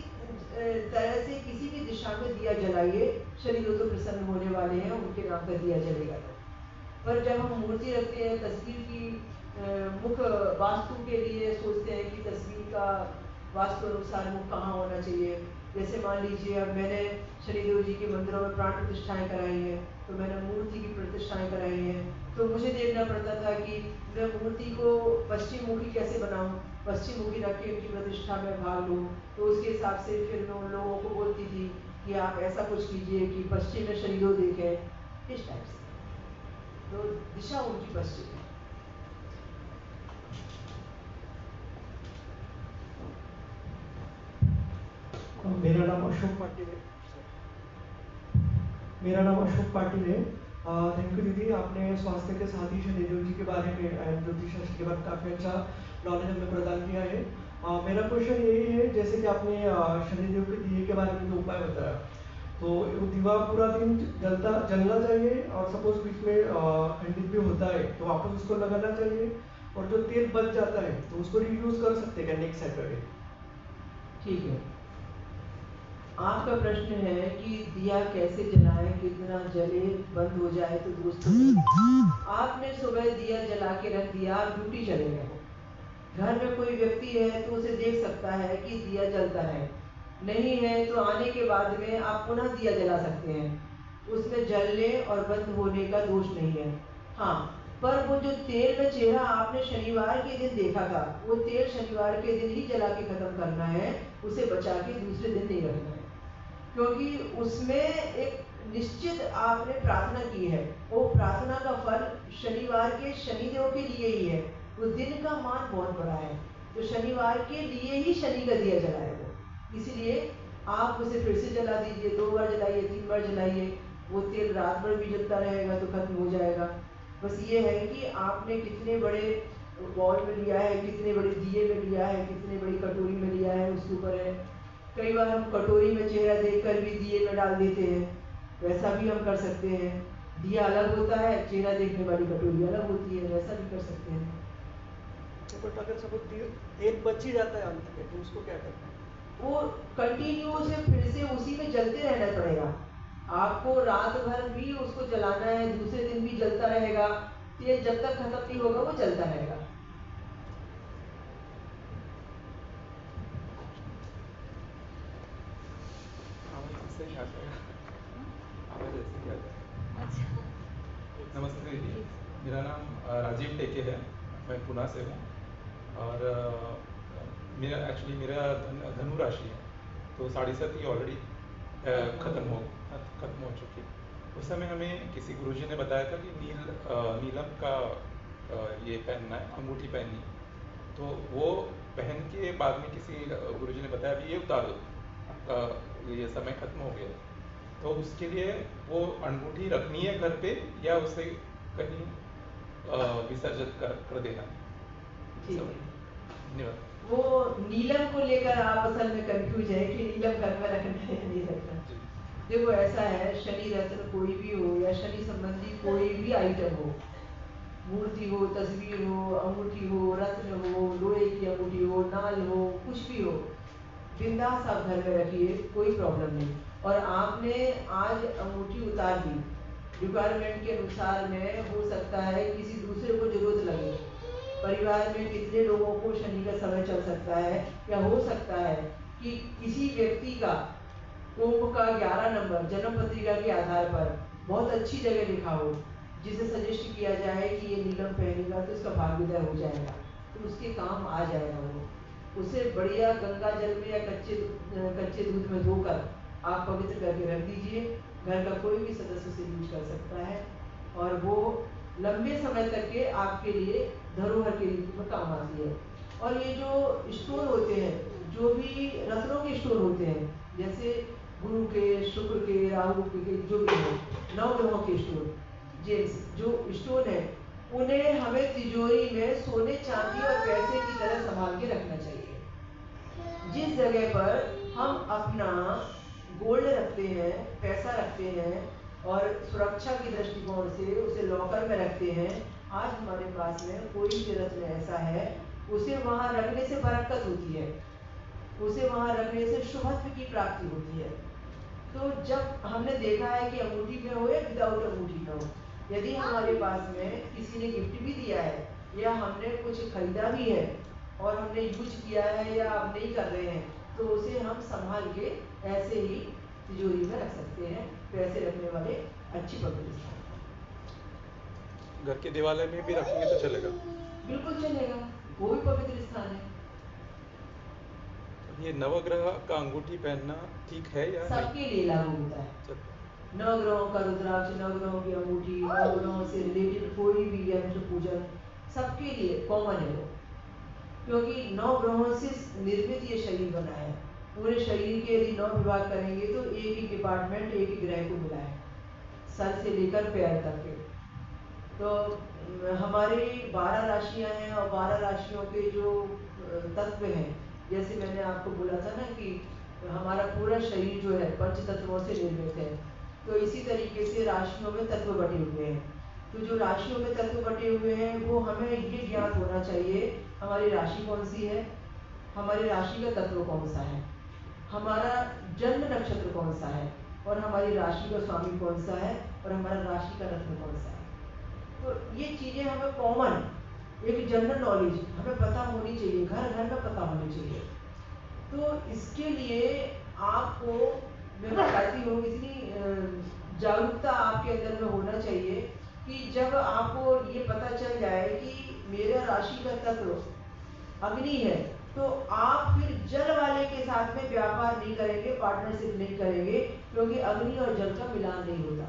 तरह से किसी भी दिशा में दिया जलाइए, शनि तो प्रसन्न होने वाले हैं, उनके नाम पर दिया जलेगा। पर जब हम मूर्ति रखते हैं, तस्वीर की मुख वास्तु के लिए सोचते हैं कि तस्वीर का वास्तु अनुसार मुख कहाँ होना चाहिए। जैसे मान लीजिए अब मैंने शनिदेव जी के मंदिरों में प्राण प्रतिष्ठाएं कराई हैं, तो मैंने मूर्ति की प्रतिष्ठाएं कराई हैं, तो मुझे देखना पड़ता था कि मैं मूर्ति को पश्चिम मुखी कैसे बनाऊं, पश्चिम मुखी रख के उनकी प्रतिष्ठा में भाग लूँ। तो उसके हिसाब से फिर मैं उन लोगों को बोलती थी कि आप ऐसा कुछ कीजिए कि पश्चिम में शनिदेव देखें, इस टाइप से। तो दिशा उनकी पश्चिम है। मेरा नाम अशोक पाटिल है। थैंक यू दीदी, आपने स्वास्थ्य के साथ ही शनिदेव जी के बारे में एंड ज्योतिष शास्त्र के बारे में काफ़ी अच्छा नॉलेज हमें प्रदान किया है। मेरा क्वेश्चन यही है, जैसे कि आपने शनिदेव के दिए के बारे में जो उपाय बताया, तो वो दीवा पूरा दिन जलना चाहिए, और सपोज बीच में खंडित भी होता है तो वापस उसको लगाना चाहिए, और जो तेल बच जाता है तो उसको रीयूज कर सकते हैं नेक्स्ट सैटरडे? ठीक है, आपका प्रश्न है कि दिया कैसे जलाएं, कितना जले, बंद हो जाए तो दोस्तों आपने सुबह दिया जला के रख दिया, ड्यूटी चले गए, घर में कोई व्यक्ति है तो उसे देख सकता है कि दिया जलता है, नहीं है तो आने के बाद में आप पुनः दिया जला सकते हैं, उसमें जलने और बंद होने का दोष नहीं है। हाँ, पर वो जो तेल में चेहरा आपने शनिवार के दिन देखा था, वो तेल शनिवार के दिन ही जला के खत्म करना है, उसे बचा के दूसरे दिन नहीं रखना है, क्योंकि उसमें एक निश्चित आपने प्रार्थना की है, वो प्रार्थना का फल शनिवार के शनिदेव के लिए ही है, वो दिन का मान बहुत बड़ा है, तो शनिवार के लिए ही शनि का दिया जलाए वो, इसलिए आप उसे फिर से जला दीजिए, 2 बार जलाइए, 3 बार जलाइए, वो तेल रात भर भी जलता रहेगा तो खत्म हो जाएगा। बस ये है कि आपने कितने बड़े बॉल में लिया है, कितने बड़े दिए में लिया है, कितने बड़ी कटोरी में लिया है, उसके ऊपर है। कई बार हम कटोरी में चेहरा देखकर भी दिए में डाल देते हैं, वैसा भी हम कर सकते हैं। दिया अलग होता है, चेहरा देखने वाली कटोरी अलग होती है, वैसा भी कर सकते हैं। तो बट अगर सब तेल बच ही जाता है अंत में, तो उसको क्या करना है? वो कंटिन्यू से फिर से उसी में जलते रहना पड़ेगा, आपको रात भर भी उसको जलाना है, दूसरे दिन भी जलता रहेगा, तेल जब तक खत्म नहीं होगा वो जलता रहेगा। जाएगा। आवाज़ ऐसे क्या जाएगा। अच्छा नमस्ते दीदी, मेरा नाम राजीव टेके है, मैं पुणे से हूँ। और मेरा धनु राशि है, तो 7.5 ऑलरेडी खत्म हो चुकी। उस समय हमें किसी गुरुजी ने बताया था कि नीलम का ये पहनना है, अंगूठी पहननी है। तो वो पहन के बाद में किसी गुरुजी ने बताया भी ये उतार दो, ये समय खत्म हो गया। तो उसके लिए वो अंगूठी रखनी है घर पे या उसे कहीं विसर्जित कर देना है। ठीक है। धन्यवाद। वो नीलम को लेकर आप असल में कंफ्यूज है कि नीलम घर में रखना है या नहीं रखना। देखो ऐसा है, शनि रत्न कोई भी हो या शनि संबंधी कोई भी आइटम हो, मूर्ति हो, तस्वीर हो, अंगूठी हो, रत्न हो, लोहे की अंगूठी हो, नाल हो, कुछ भी हो, बिंदास आप घर में रखिए, कोई प्रॉब्लम नहीं। और आपने आज अंगूठी उतार दी, रिक्वायरमेंट के अनुसार में हो सकता है किसी दूसरे को जरूरत लगे, परिवार में कितने लोगों को शनि का समय चल सकता है, या हो सकता है कि किसी व्यक्ति का कुंभ का 11 नंबर जन्म पत्रिका के आधार पर बहुत अच्छी जगह लिखा हो, जिसे सजेस्ट किया जाए कि ये नीलम पहनेगा तो इसका भाग्योदय हो जाएगा, तो उसके काम आ जाएगा। वो उसे बढ़िया गंगा जल में या कच्चे दूध में धोकर आप पवित्र करके रख दीजिए। घर का कोई भी सदस्य उसे यूज कर सकता है और वो लंबे समय तक के आपके लिए धरोहर के रूप में काम आती है। और ये जो स्टोन होते हैं, जो भी रत्नों के स्टोन होते हैं, जैसे गुरु के, शुक्र के, राहु के जो भी है, 9 ग्रहों के स्टोन, जो स्टोन है, उन्हें हमें तिजोरी में सोने, चांदी और पैसे की तरह संभाल के रखना चाहिए। जिस जगह पर हम अपना गोल्ड रखते हैं, पैसा रखते हैं और सुरक्षा की दृष्टिकोण से उसे लॉकर में रखते हैं, आज हमारे पास में कोई भी रत्न ऐसा है, उसे वहां रखने से बरकत होती है, उसे वहां रखने से शुभत्व की प्राप्ति होती है। तो जब हमने देखा है कि अंगूठी में हो या विदाउट अंगूठी में हो, यदि हमारे पास में किसी ने गिफ्ट भी दिया है या हमने कुछ खरीदा भी है और हमने यूज किया है या अब नहीं कर रहे हैं, तो उसे हम संभाल के ऐसे ही तिजोरी में रख सकते हैं, पैसे रखने वाले अच्छी पवित्र स्थान। घर के दिवाले में भी रखेंगे तो चलेगा? बिल्कुल चलेगा, वो भी पवित्र स्थान है। ये नवग्रह का अंगूठी पहनना ठीक है या सबके लिए लागू होता है। 9 ग्रहों का रुद्राक्ष, 9 ग्रहों की अंगूठी, 9 ग्रहों से रिलेटेड कोई भी यंत्र पूजन सबके लिए कॉमन है वो, क्योंकि 9 ग्रहों से निर्मित ये शरीर बना है। पूरे शरीर के यदि 9 विभाग करेंगे तो एक ही डिपार्टमेंट एक ही ग्रह को मिला है, सर से लेकर पैर तक के। तो हमारी 12 राशियां हैं और 12 राशियों के जो तत्व हैं, जैसे मैंने आपको बोला था ना कि हमारा पूरा शरीर जो है पंच तत्वों से निर्मित है, तो इसी तरीके से राशियों में तत्व बटे हुए हैं। तो जो राशियों में तत्व बटे हुए हैं वो हमें ये ज्ञात होना चाहिए, हमारी राशि कौन सी है, हमारी राशि का तत्व कौन सा है, हमारा जन्म नक्षत्र कौन सा है, और हमारी राशि का स्वामी कौन सा है, और हमारा राशि का रत्न कौन सा है। तो ये चीजें हमें कॉमन, एक जनरल नॉलेज हमें पता होनी चाहिए, घर घर में पता होनी चाहिए। तो इसके लिए आपको मैं बताती हूँ, इतनी जागरूकता आपके अंदर में होना चाहिए कि जब आपको ये पता चल जाए कि मेरा राशि का तत्व अग्नि है, तो आप फिर जल वाले के साथ में व्यापार नहीं करेंगे, पार्टनरशिप नहीं करेंगे, क्योंकि अग्नि और जल का मिलान नहीं होता।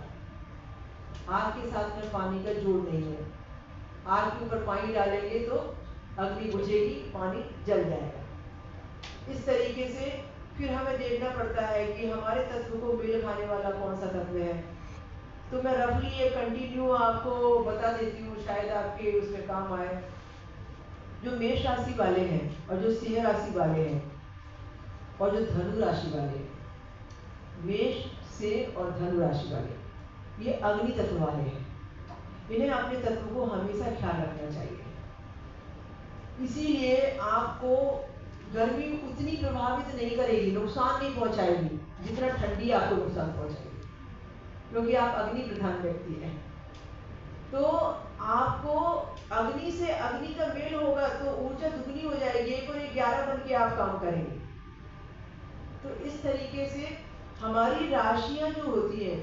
आग के साथ में पानी का जोड़ नहीं है, आग के ऊपर पानी डालेंगे तो अग्नि बुझेगी, पानी जल जाएगा। इस तरीके से फिर हमें देखना पड़ता है कि हमारे तत्व को मेल खाने वाला कौन सा तत्व है। तो मैं रफली ये कंटिन्यू आपको बता देती हूँ, शायद आपके उसमें काम आए। जो मेष राशि वाले हैं और जो सिंह राशि वाले हैं और जो धनु राशि वाले हैं, मेष, सिंह और धनु राशि वाले, ये अग्नि तत्व वाले हैं। इन्हें अपने तत्व को हमेशा ख्याल रखना चाहिए। इसीलिए आपको गर्मी उतनी प्रभावित नहीं करेगी, नुकसान नहीं पहुंचाएगी जितना ठंडी आपको नुकसान पहुंचाएगी, क्योंकि आप अग्नि प्रधान व्यक्ति हैं। तो आपको अग्नि से अग्नि का मेल होगा तो ऊर्जा दुगनी हो जाएगी, 1 और 1 11 बन के आप काम करेंगे। तो इस तरीके से हमारी राशियां जो होती हैं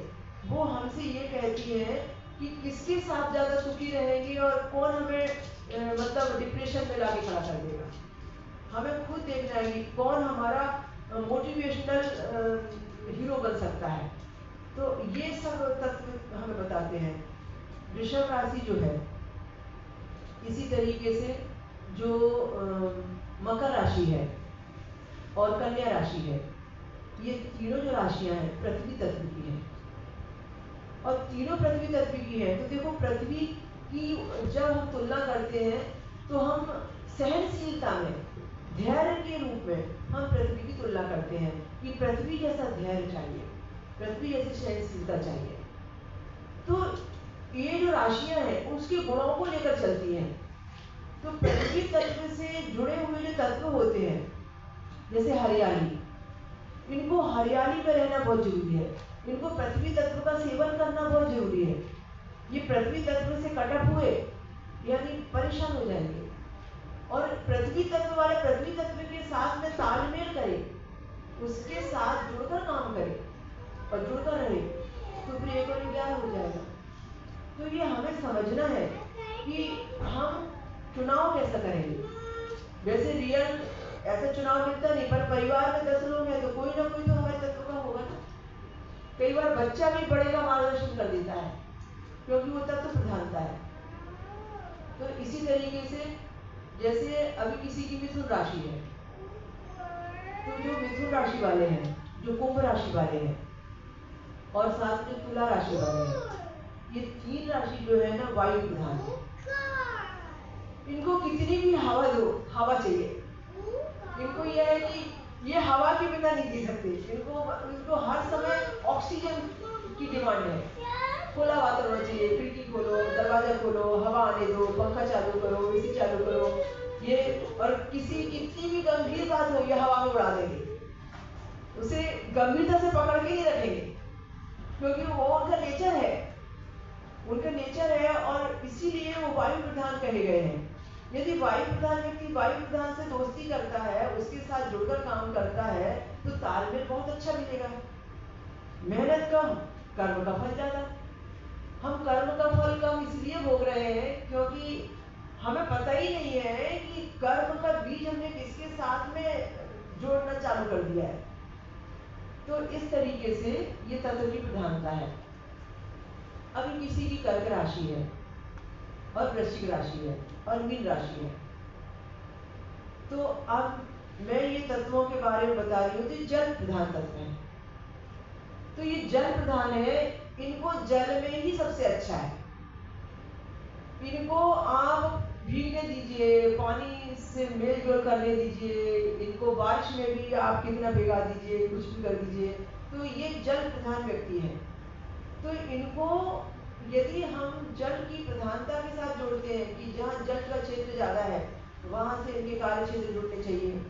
वो हमसे ये कहती हैं कि किसके साथ ज़्यादा सुखी रहेंगे और कौन हमें मतलब डिप्रेशन में लाके खड़ा कर देगा। हमें खुद देखना है कि कौन हमारा मोटिवेशनल हीरो बन सकता है। तो ये सब तत्व हमें बताते हैं। वृषभ राशि जो है, इसी तरीके से जो मकर राशि है और कन्या राशि है, ये तीनों जो राशियां हैं पृथ्वी तत्व की हैं और तीनों पृथ्वी तत्व की है। तो देखो पृथ्वी की जब हम तुलना करते हैं तो हम सहनशीलता में, धैर्य के रूप में हम पृथ्वी की तुलना करते हैं कि पृथ्वी जैसा धैर्य चाहिए, पृथ्वी जैसी सहनशीलता चाहिए। तो ये जो राशियां हैं उसके गुणों को लेकर चलती हैं। तो पृथ्वी तत्व से जुड़े हुए जो तत्व होते हैं, जैसे हरियाली, इनको हरियाली में रहना बहुत जरूरी है। इनको पृथ्वी तत्व का सेवन करना बहुत जरूरी है। ये पृथ्वी तत्व से कटअप हुए यानी परेशान हो जाएंगे। और पृथ्वी तत्व वाले पृथ्वी तत्व के साथ में तालमेल करे, उसके साथ जुड़कर काम करे और जुड़कर रहे, तो फिर एक और ज्ञान हो जाएगा। तो ये हमें समझना है कि हम चुनाव कैसा करेंगे। वैसे रियल ऐसा चुनाव मिलता नहीं, पर परिवार में 10 लोग हैं तो कोई ना कोई तो हमारे तत्व का होगा ना। कई बार बच्चा भी बड़े का मार्गदर्शन कर देता है क्योंकि वो तत्व प्रधानता है। तो इसी तरीके से जैसे अभी किसी की मिथुन राशि है, तो जो मिथुन राशि वाले हैं, जो कुंभ राशि वाले हैं और साथ में तुला राशि वाले हैं, ये 3 राशि जो है ना वायु प्रधान है। इनको कितनी भी हवा दो, हवा चाहिए। इनको यह है कि ये हवा के बिना नहीं जी सकते। इनको हर समय ऑक्सीजन की डिमांड है। खुला वातावरण चाहिए, खिड़की खोलो, दरवाजा खोलो, हवा आने दो, पंखा चालू करो, एसी चालू करो। ये और किसी कितनी भी गंभीर बात हो ये हवा में उड़ा देंगे, उसे गंभीरता से पकड़ के नहीं रखेंगे क्योंकि वो उनका नेचर है, उनका नेचर है। और इसीलिए वो वायु प्रधान कहे गए हैं। यदि वायु प्रधान व्यक्ति वायु प्रधान से दोस्ती करता है, उसके साथ जुड़कर काम करता है, तो तालमेल बहुत अच्छा मिलेगा। मेहनत कम, कर्म का फल ज्यादा। हम कर्म का फल कम इसलिए भोग रहे हैं क्योंकि हमें पता ही नहीं है कि कर्म का बीज हमने किसके साथ में जोड़ना चालू कर दिया है। तो इस तरीके से ये तत्व की प्रधानता है। अभी किसी की कर्क राशि है और वृश्चिक राशि है और मीन राशि है, तो अब मैं ये तत्वों के बारे में बता रही हूँ। तो जल प्रधान तत्व है, तो ये जल प्रधान है, इनको जल में ही सबसे अच्छा है। इनको आप भीगने दीजिए, पानी से मेल जोल करने दीजिए, इनको बारिश में भी आप कितना भिगा दीजिए, कुछ भी कर दीजिए, तो ये जल प्रधान व्यक्ति है। तो इनको यदि हम जल की प्रधानता के साथ जोड़ते हैं कि जहाँ जल का क्षेत्र ज्यादा है वहां से इनके कार्य क्षेत्र जुड़ने चाहिए,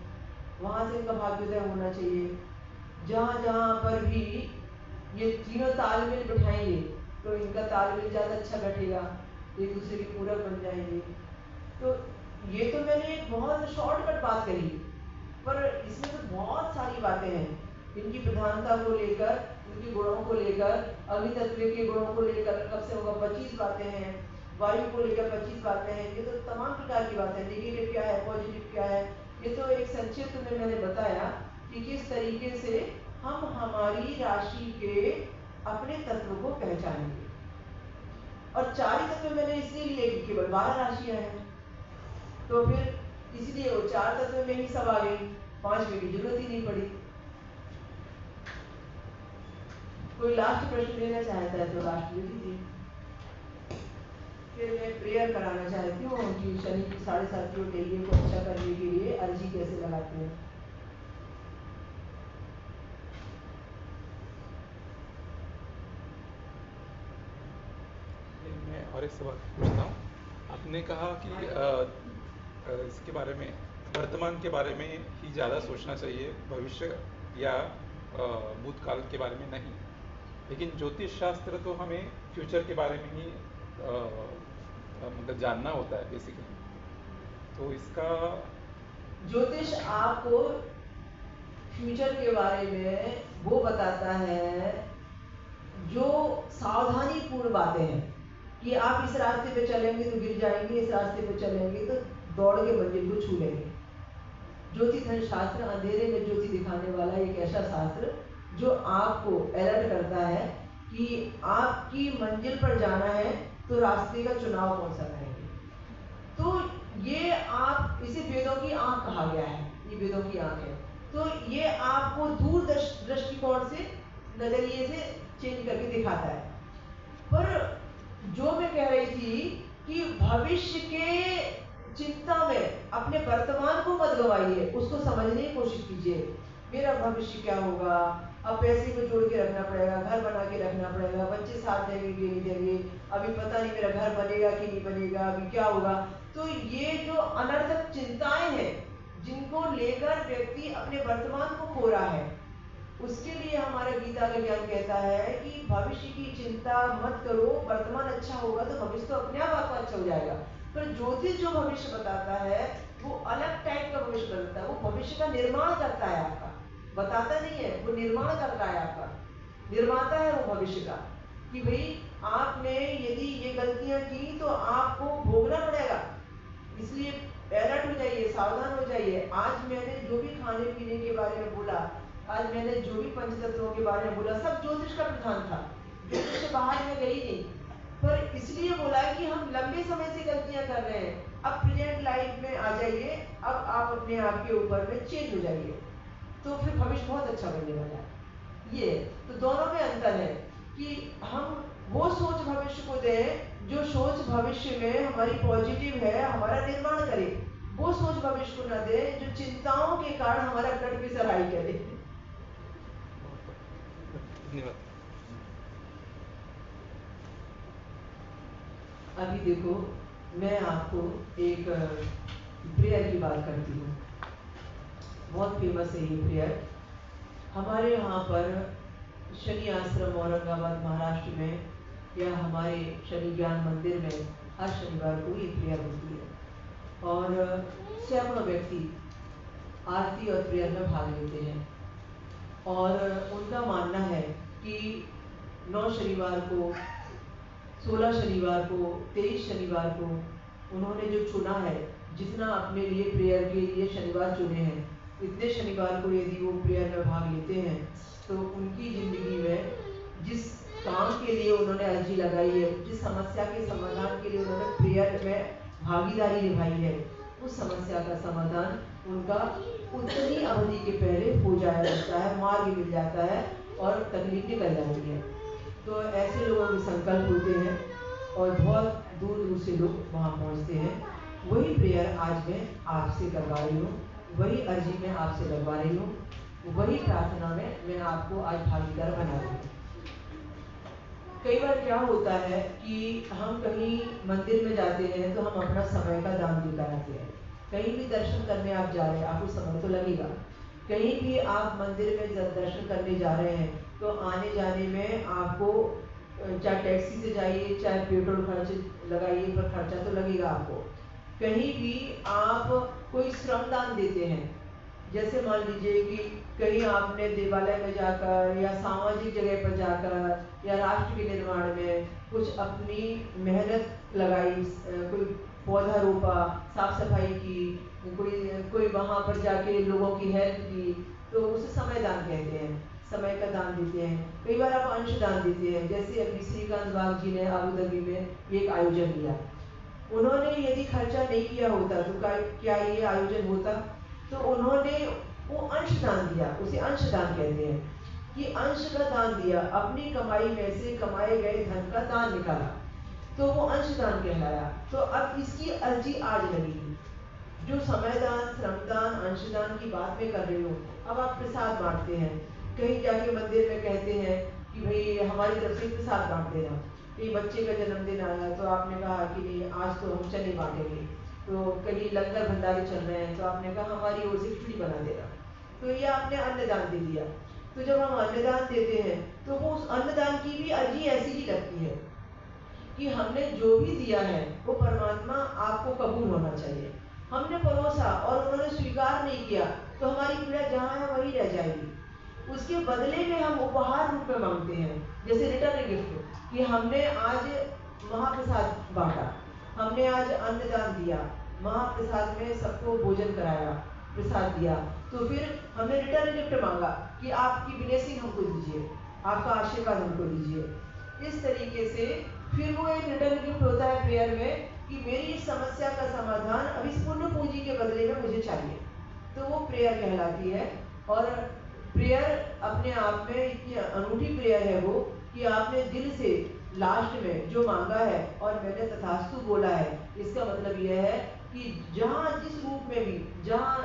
वहां से इनका भाग्योदय होना चाहिए। जहाँ जहाँ पर भी ये तीनों तालमेल बिठाएंगे तो इनका तालमेल ज्यादा अच्छा बैठेगा, एक दूसरे के पूरक बन जाएंगे। तो ये तो मैंने एक बहुत शॉर्टकट बात कही, पर इसमें तो बहुत सारी बातें हैं इनकी प्रधानता को लेकर, इनके गुणों को लेकर, अग्नि तत्व के गुणों को लेकर कब से होगा 25 बातें हैं, वायु को लेकर 25 बातें हैं। ये तो तमाम प्रकार की बातें, नेगेटिव क्या है, पॉजिटिव क्या है, ये तो एक संक्षिप्त में मैंने बताया कि किस तरीके से हम हमारी राशि के अपने तत्व को पहचानेंगे। और 4 तत्व मैंने इसलिए लिए कि केवल 12 राशियां हैं, तो फिर इसलिए वो 4 तत्व में ही सब आ गई, 5वें की जरूरत ही नहीं पड़ी। कोई लास्ट प्रश्न लेना चाहता है तो लास्ट ले लीजिए। फिर मैं प्रेयर कराना चाहती हूँ कि शनि की 7.5 की डेली को अच्छा करने के लिए अर्जी कैसे लगाते हैं। मैं और एक सवाल पूछता हूँ। आपने कहा कि इसके बारे में, वर्तमान के बारे में ही ज़्यादा सोचना चाहिए, भविष्य या भूतकाल के बारे में नहीं। लेकिन ज्योतिष शास्त्र तो हमें फ्यूचर के बारे में ही मतलब जानना होता है बेसिकली। तो इसका ज्योतिष आपको फ्यूचर के बारे में वो बताता है जो सावधानी पूर्ण बातें हैं कि आप इस रास्ते पे चलेंगे तो गिर जाएंगे, इस रास्ते पे चलेंगे तो दौड़ के मंजिल को छू लेंगे। ज्योति धन शास्त्र अंधेरे में ज्योति दिखाने वाला एक ऐसा शास्त्र जो आपको अलर्ट करता है कि आपकी मंजिल पर जाना है तो रास्ते का चुनाव कौन सा करेंगे। तो ये आप इसे वेदों की आंख कहा गया है, ये वेदों की आंख है। तो ये आपको दूर दृष्टिकोण से, नजरिए से चेंज करके दिखाता है। पर जो मैं कह रही थी कि भविष्य के चिंता में अपने वर्तमान को मत गवाइए, उसको समझने की कोशिश कीजिए। मेरा भविष्य क्या होगा, अब पैसे को जोड़ के रखना पड़ेगा, घर बना के रखना पड़ेगा, बच्चे साथ देंगे कि नहीं देंगे, अभी पता नहीं मेरा घर बनेगा कि नहीं बनेगा, अभी क्या होगा। तो ये जो अनर्थक चिंताएं हैं जिनको लेकर व्यक्ति अपने वर्तमान को खो रहा है, उसके लिए हमारा गीता का ज्ञान कहता है कि भविष्य की चिंता मत करो, वर्तमान अच्छा होगा तो भविष्य तो अपने आप आपका अच्छा हो जाएगा। पर ज्योतिष जो भविष्य बताता है वो अलग टाइप का भविष्य बताता है, वो भविष्य का निर्माण करता है आपका, बताता नहीं है, वो निर्माण करता है आपका, निर्माता है वो भविष्य का। कि भाई आपने यदि ये गलतियां की तो आपको भोगना पड़ेगा, इसलिए अलर्ट हो जाइए, सावधान हो जाइए। आज मैंने जो भी खाने पीने के बारे में बोला, आज मैंने जो भी पंचतत्वों के बारे में बोला, सब ज्योतिष का प्रधान था, ज्योतिष से बाहर में गई नहीं। पर इसलिए बोला कि हम लंबे समय से गलतियां कर रहे हैं, अब प्रेजेंट लाइफ में आ जाइए, अब आप अपने आप के ऊपर में चेंज हो जाइए, तो फिर भविष्य बहुत अच्छा बनने वाला है। ये तो दोनों में अंतर है कि हम वो सोच भविष्य को दें जो सोच भविष्य में हमारी पॉजिटिव है, हमारा निर्माण करे। वो सोच भविष्य को न दे जो चिंताओं के कारण हमारा ब्लड प्रेशर हाई करे। धन्यवाद। अभी देखो, मैं आपको एक प्रेयर की बात करती हूँ, बहुत फेमस है ये प्रेयर। हमारे यहाँ पर शनि आश्रम औरंगाबाद महाराष्ट्र में या हमारे शनि ज्ञान मंदिर में हर शनिवार को ये प्रेयर होती है और सैकड़ों व्यक्ति आरती और प्रेयर में भाग लेते हैं। और उनका मानना है कि 9 शनिवार को, 16 शनिवार को, 23 शनिवार को उन्होंने जो चुना है, जितना अपने लिए प्रेयर के लिए शनिवार चुने हैं, इतने शनिवार को यदि वो प्रेयर में भाग लेते हैं तो उनकी ज़िंदगी में जिस काम के लिए उन्होंने अर्जी लगाई है, जिस समस्या के समाधान के लिए उन्होंने प्रेयर में भागीदारी निभाई है, उस समस्या का समाधान उनका उतनी अवधि के पहले हो जाता है, मार्ग मिल जाता है और तकलीफ निकल जाती है। तो ऐसे लोगों के संकल्प होते हैं और बहुत दूर दूर से लोग वहाँ पहुँचते हैं। वही प्रेयर आज मैं आपसे करवा रही हूँ, वही अर्जी मैं आपसे लगवा रही हूँ, वही प्रार्थना में मैं आपको आज भागीदार बना रही हूँ। कई बार क्या होता है कि हम कहीं मंदिर में जाते हैं तो हम अपना समय का दान देकर आते हैं। कहीं भी दर्शन करने आप जा रहे हैं, आपको समय तो लगेगा। कहीं भी आप मंदिर में दर्शन करने जा रहे हैं तो आने जाने में आपको चाहे टैक्सी से जाइए, चाहे पेट्रोल खर्च लगाइए, पर खर्चा तो लगेगा आपको। कहीं भी आप कोई श्रम दान देते हैं, जैसे मान लीजिए कि कहीं आपने देवालय में जाकर या सामाजिक जगह पर जाकर या राष्ट्र के निर्माण में कुछ अपनी मेहनत लगाई, कोई पौधा रोपा, साफ सफाई की, कोई वहाँ पर जाके लोगों की हेल्प की, तो उसे समय दान कहते हैं, समय का दान देते हैं। कई बार आप अंश दान देते हैं, जैसे अभी श्रीकांत बाग जी ने अबू धाबी में एक आयोजन किया। उन्होंने यदि खर्चा नहीं किया होता तो क्या ये आयोजन होता? तो उन्होंने वो अंश दान दिया, उसे अंश दान कहते हैं कि अंश का दान दिया, अपनी कमाई में से कमाए गए धन का दान निकाला, तो वो अंश दान कहलाया। तो अब इसकी अर्जी आज लगेगी। जो समय दान, श्रम दान, अंश दान की बात मैं कर रही हूँ। अब आप प्रसाद बांटते हैं, कहीं जाके मंदिर में कहते हैं कि भाई हमारी तरफ से प्रसाद बांट देना। कहीं बच्चे का जन्मदिन आया तो आपने कहा कि नहीं आज तो हम चने बांटेंगे, तो कहीं लंगर भंडारे चल रहे हैं तो आपने कहा हमारी ओर से खिचड़ी बना देना, तो ये आपने अन्नदान दे दिया। तो जब हम अन्नदान देते हैं तो वो उस अन्नदान की भी अर्जी ऐसी ही लगती है कि हमने जो भी दिया है वो परमात्मा आपको कबूल होना चाहिए। हमने परोसा और उन्होंने स्वीकार नहीं किया तो हमारी पीड़ा जहाँ है वही रह जाएगी। उसके बदले में हम उपहार रूप में मांगते हैं, जैसे रिटर्न गिफ्ट, कि हमने आज महाप्रसाद बांटा, हमने आज अन्नदान दिया, महाप्रसाद में सबको भोजन कराया, प्रसाद दिया, तो फिर हमने रिटर्न गिफ्ट मांगा कि आपकी ब्लेसिंग हमको दीजिए, आपका आशीर्वाद हमको दीजिए। इस तरीके से फिर वो एक रिटर्न गिफ्ट होता है प्रेयर में कि मेरी इस समस्या का समाधान अब इस पुण्य पूंजी के बदले में मुझे चाहिए, तो वो प्रेयर कहलाती है। और प्रेयर अपने आप में इतनी अनूठी प्रेयर है वो कि आपने दिल से लास्ट में जो मांगा है और मैंने तथास्तु बोला है, इसका मतलब यह है कि जहाँ जिस रूप में भी, जहाँ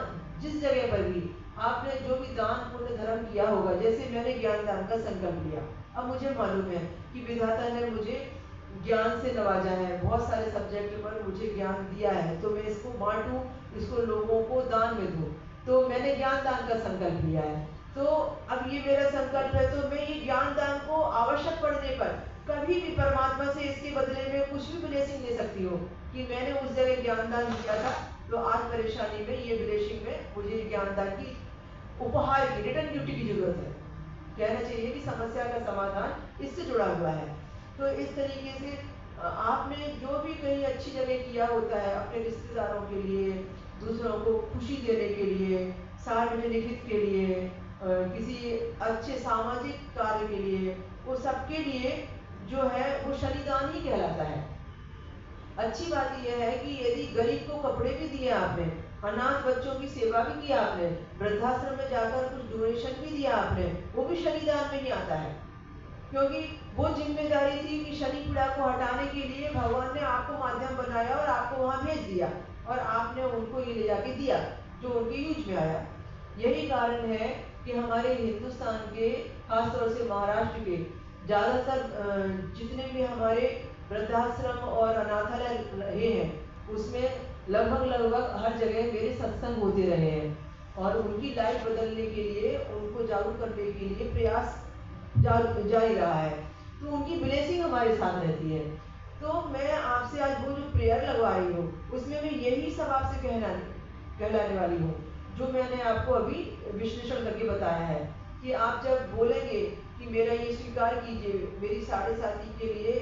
जिस जगह पर भी आपने जो भी दान पुण्य धर्म किया होगा, जैसे मैंने ज्ञान दान का संकल्प लिया, अब मुझे मालूम है कि विधाता ने मुझे ज्ञान से नवाजा है, बहुत सारे सब्जेक्ट पर मुझे ज्ञान दिया है, तो मैं इसको बांटूं, इसको लोगों को दान में दूं, तो मैंने ज्ञान दान का संकल्प लिया है। तो अब ये मेरा संकल्प है, तो मैं ये ज्ञान दान को आवश्यक पड़ने पर कभी भी परमात्मा से इसके बदले में कुछ भी ब्लेसिंग ले सकती हो कि मैंने उस जगह ज्ञान दान दिया था, तो आज परेशानी में ये ब्लेसिंग में मुझे ज्ञान दान की उपहार की रिटर्न गिफ्ट की जरूरत है। कहना चाहिए कि समस्या का समाधान इससे जुड़ा हुआ है। तो इस तरीके से आपने जो भी कहीं अच्छी जगह किया होता है अपने रिश्तेदारों के लिए, दूसरों को खुशी देने के लिए, सार्वजनिक हित के लिए, किसी अच्छे सामाजिक कार्य के लिए, वो सबके लिए जो है वो शनिदान ही कहलाता है। अच्छी बात यह है कि यदि गरीब को कपड़े भी दिए आपने, अनाथ बच्चों की सेवा भी की आपने, वृद्धाश्रम में जाकर कुछ डोनेशन भी दिया आपने, वो भी शनिदान में ही आता है, क्योंकि वो जिम्मेदारी थी कि शनि पीड़ा को हटाने के लिए भगवान ने आपको माध्यम बनाया और आपको वहां भेज दिया और आपने उनको ये ले जाके दिया जो उनके यूज में आया। यही कारण है कि हमारे हिंदुस्तान के, खासतौर से महाराष्ट्र के ज्यादातर जितने भी हमारे वृद्धाश्रम और अनाथालय रहे हैं, उसमें लगभग हर जगह मेरे सत्संग होते रहे हैं और उनकी लाइफ बदलने के लिए, उनको जागरूक करने के लिए प्रयास जारी रहा है, तो उनकी ब्लेसिंग हमारे साथ रहती है। तो मैं आपसे आज वो जो प्रेयर लगवा रही हूँ, उसमें मैं यही सब आपसे कहलाने वाली हूँ जो मैंने आपको अभी विश्लेषण करके बताया है कि आप जब बोलेंगे कि मेरा ये स्वीकार कीजिए, मेरी साढ़े साथी के लिए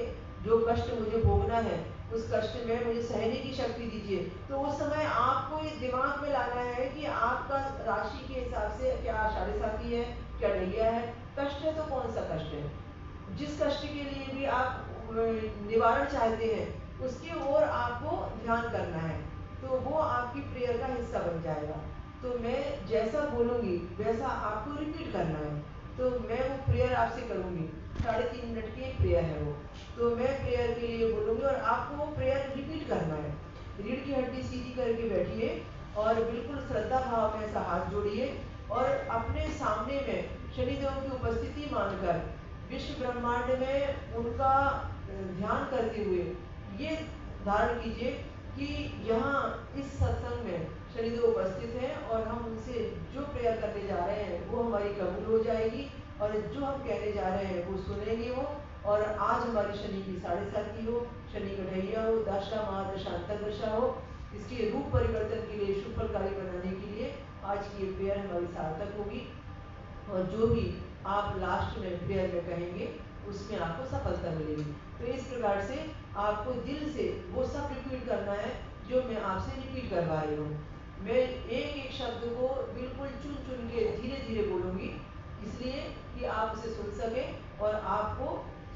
जो कष्ट मुझे भोगना है, उस कष्ट में मुझे सहने की शक्ति दीजिए, तो उस समय आपको ये दिमाग में लाना है कि आपका राशि के हिसाब से क्या साढ़े साथी है, क्या नैया है, कष्ट है तो कौन सा कष्ट है, जिस कष्ट के लिए भी आप निवारण चाहते हैं उसकी ओर आपको ध्यान करना है, तो वो आपकी प्रेयर का हिस्सा बन जाएगा। तो मैं जैसा बोलूंगी वैसा आपको रिपीट करना है, तो मैं वो प्रेयर आपसे करूंगी, 3.5 मिनट की एक प्रेयर है वो, तो मैं प्रेयर के लिए बोलूंगी और आपको वो प्रेयर रिपीट करना है। रीढ़ की हड्डी सीधी करके बैठिए और बिल्कुल श्रद्धा भाव में ऐसा हाथ जोड़िए और अपने सामने में शनिदेव की उपस्थिति मानकर विश्व ब्रह्मांड में उनका ध्यान करते हुए ये धारण कीजिए कि यहाँ इस सत्संग में शनिदेव उपस्थित हैं और हम उनसे जो प्रेयर करने जा रहे हैं वो हमारी कबूल हो जाएगी और जो हम कहने जा रहे हैं वो सुनेंगे वो, और आज हमारी शनि की 7.5 हो, शनि कढ़ैया हो, दशा महादशा अंतर्दशा हो, इसके रूप परिवर्तन के लिए, शुभ फलकारी बनाने के लिए आज की ये प्रेयर हमारी सार्थक होगी और जो भी आप लास्ट में प्रेयर में कहेंगे उसमें आपको सफलता मिलेगी। तो इस प्रकार से आपको दिल से वो सब रिपीट करना है जो मैं आपसे रिपीट करवा रही हूँ। मैं एक एक शब्द को बिल्कुल चुन चुन के धीरे धीरे बोलूँगी, इसलिए कि आप उसे सुन सकें और आपको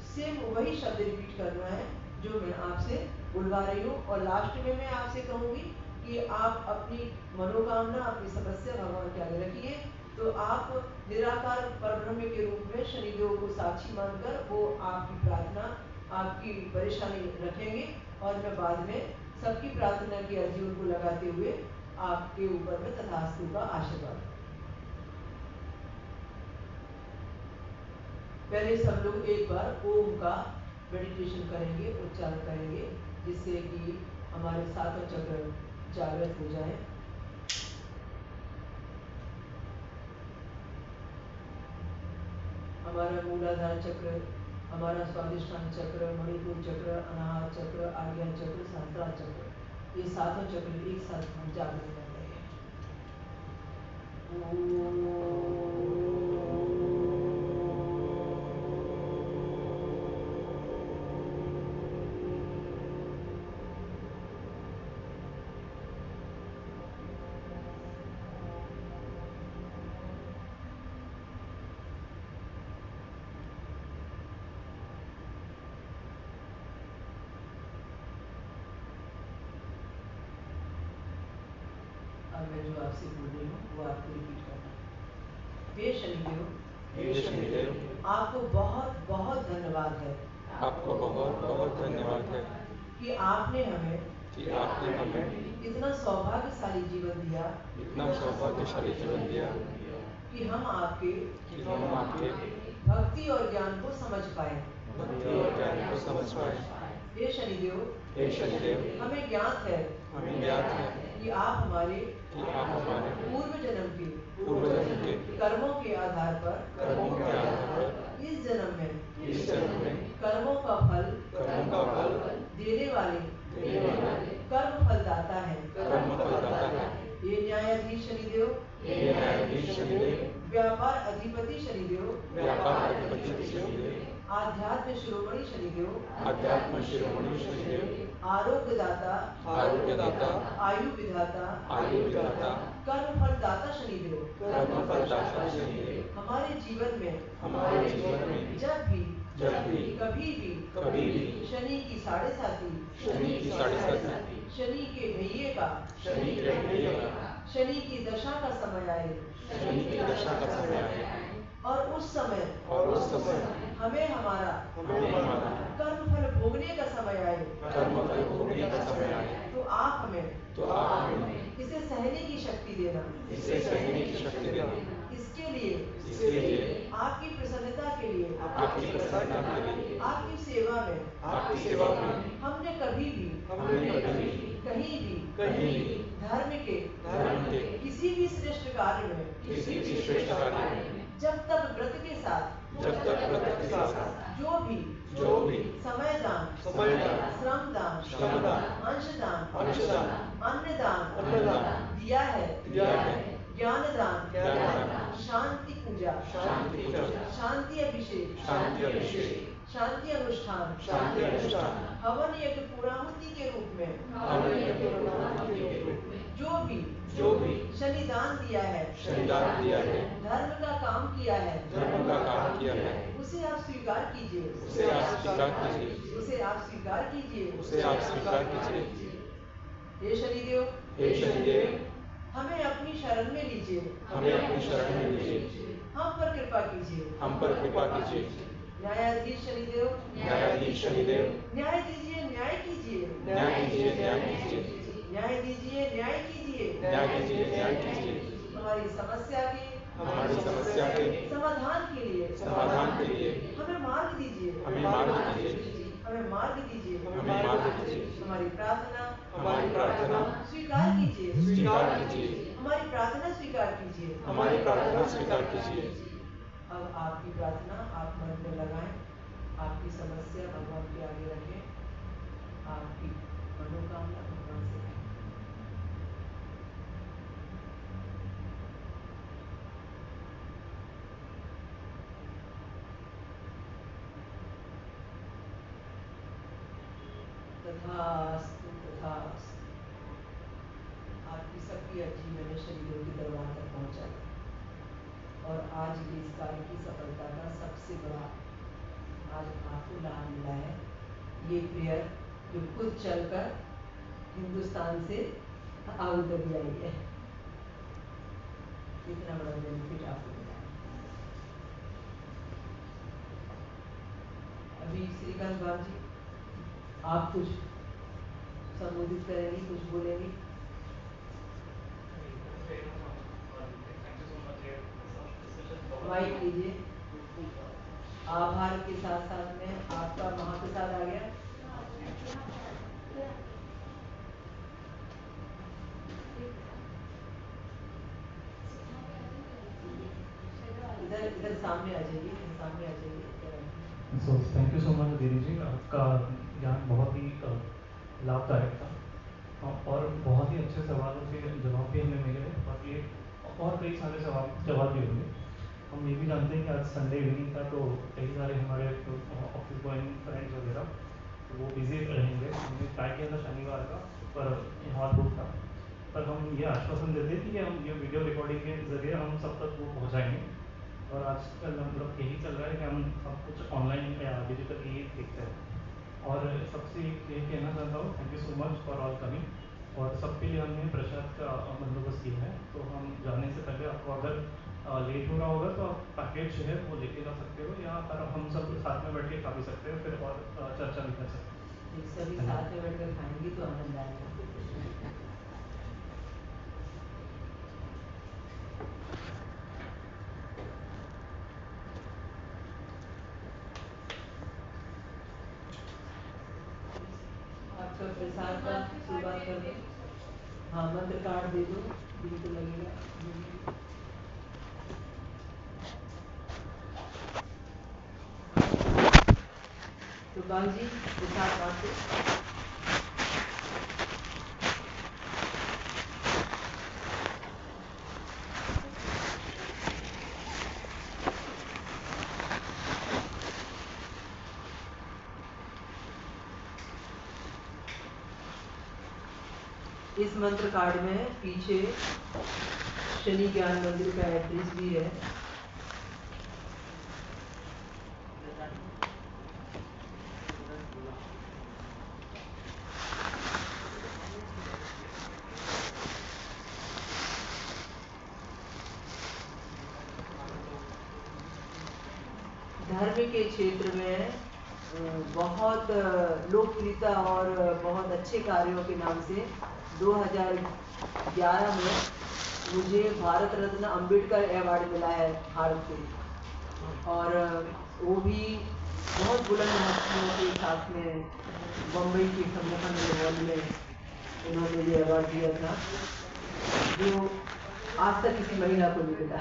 सेम वही शब्द रिपीट करना है जो मैं आपसे बुलवा रही हूँ। और लास्ट में मैं आपसे कहूँगी कि आप अपनी मनोकामना, अपनी समस्या भगवान के आगे रखिए, तो आप निराकार परब्रह्म के रूप में शनिदेव को साक्षी मानकर वो आपकी प्रार्थना, आपकी परेशानी रखेंगे और मैं बाद में सबकी प्रार्थना की अर्जी उनको लगाते हुए आपके ऊपर में तथास्तु का आशीर्वाद। पहले सब लोग एक बार ओम का मेडिटेशन करेंगे, उच्चारण करेंगे, जिससे कि हमारे सातों चक्र जागृत हो जाए। हमारा मूलाधार चक्र, हमारा स्वादिष्ठान चक्र, मणिपुर चक्र, अनाहत चक्र, आज्ञा चक्र, सहस्त्रार चक्र, ये सातों चक्र एक साथ हम जागृत कर रहे हैं। आपसे भूल रही हूँ वो आपको रिपीट करना है। हे शनिदेव, हे शनिदेव, आपको बहुत बहुत धन्यवाद है आपको बहुत बहुत धन्यवाद है कि आपने हमें कि आपने हमें इतना सौभाग्यशाली जीवन दिया इतना सौभाग्यशाली जीवन दिया कि हम आपके कि हम आपके भक्ति और ज्ञान को समझ पाए। भक्ति और ज्ञान को समझ पाए। हे शनिदेव, हे शनिदेव, हमें ज्ञात है हमें ज्ञात है कि आप हमारे कि आप हमारे पूर्व जन्म के कर्मों के आधार पर कर्मों के आधार पर इस इस जन्म में कर्मों का फल देने वाले कर्म फलदाता है। कर्म फलदाता है। हे न्यायाधीश शनिदेव, हे न्यायाधीश शनिदेव, व्यापार अधिपति शनिदेव, व्यापार अधिपति शनिदेव, आध्यात्म शिरोमणि शनिदेव, अध्यात्म शिरोमणि शनिदेव, आरोग्यदाता, आरोग्यदाता, आयु विधाता, आयु विधाता, कर्म फलदाता शनिदेव, कर्म फलदाता शनिदेव, हमारे जीवन में जब भी कभी भी शनि की साढ़े साथी, शनि के ढैये का, शनि की दशा का समय आए और उस समय हमें हमारा कर्म फल भोगने का समय आए तो आप हमें इसे सहने की शक्ति देना। इसके लिए आपकी प्रसन्नता के लिए आपकी सेवा में हमने कभी भी कहीं भी धर्म के किसी भी श्रेष्ठ कार्य में जब तक व्रत के साथ जो भी समय दान, श्रम दान, अंश दान, अन्न दान दिया है, ज्ञान दान, शांति पूजा, शांति अभिषेक, शांति अनुष्ठान, हवन यज्ञ पूर्णाहुति के रूप में जो भी शनिदान दिया है, धर्म का काम किया है, उसे आप स्वीकार कीजिए, उसे आप स्वीकार कीजिए। हे शनिदेव, हमें अपनी शरण में लीजिए, हम पर कृपा कीजिए। न्यायाधीश शनिदेव, न्याय दीजिए, न्याय कीजिए, हमारी समस्या के समाधान के लिए हमें मार्ग दीजिए, हमारी प्रार्थना स्वीकार कीजिए, हमारी प्रार्थना स्वीकार कीजिए। अब आपकी प्रार्थना आप मन में लगाएं, आपकी समस्या भगवान के आगे रखें, आपकी मनोकामना भगवान से कहें। तथास्तु तथास्तु। आपकी सबकी अर्जी मैंने शनिदेव के दरबार तक पहुंचा और आज भी इस कार्य की सफलता का सबसे बड़ा आज आपको लाभ मिला है। ये प्रेयर जो खुद चलकर हिंदुस्तान से आउट अभी आई है, इतना बड़ा बेनिफिट आपको मिला है। अभी श्रीकांत बाबू जी आप कुछ संबोधित करेंगी, कुछ बोलेंगी? माइक लीजिए। आभार के साथ साथ में आपका महाप्रसाद आ गया। इधर सामने आ जाइए, so thank you so much दीदी जी, आपका ज्ञान बहुत ही लाभदायक था और बहुत ही अच्छे सवालों के जवाब भी हमें मिले और ये और कई सारे जवाब भी होंगे। हम ये भी जानते हैं कि आज संडे इवनिंग था तो कई सारे हमारे ऑफिस गोइंग फ्रेंड्स वगैरह तो वो बिजी रहेंगे। हमने ट्राई किया था शनिवार का पर हॉल बुक था, पर हम ये आश्वासन देते थे कि हम ये वीडियो रिकॉर्डिंग के जरिए हम सब तक वो पहुँचाएँगे और आजकल मतलब यही चल रहा है कि हम सब कुछ ऑनलाइन या डिजिटल ही देखते हैं। और सबसे ये कहना चाहता हूँ thank you so much for all coming और सबके लिए हमने प्रसाद का बंदोबस्त किया है। तो हम जाने से पहले आपको अगर लेट हो रहा होगा तो आप पैकेज जो है वो लेके जा सकते हो, या पर हम सब साथ में बैठ के खा भी सकते हैं, फिर और चर्चा भी कर सकते हैं। सभी साथ में बैठकर खाएंगे तो आनंद आएगा। आपका प्रसाद का शुरुआत कर दो। हाँ, मंत्र कार्ड दे दो, जिनको लगेगा। तो बाबू जी प्रसाद बांटो। इस मंत्र कार्ड में पीछे शनि ज्ञान मंदिर का एड्रेस भी है। धर्म के क्षेत्र में बहुत लोकप्रियता और बहुत अच्छे कार्यों के नाम से 2011 में मुझे भारत रत्न अंबेडकर अवार्ड मिला है भारत से। और वो भी बहुत बुलंद हस्तियों के साथ में बम्बई के संगठन हॉल में उन्होंने मुझे अवार्ड दिया था, जो आज तक किसी महिला को नहीं मिला।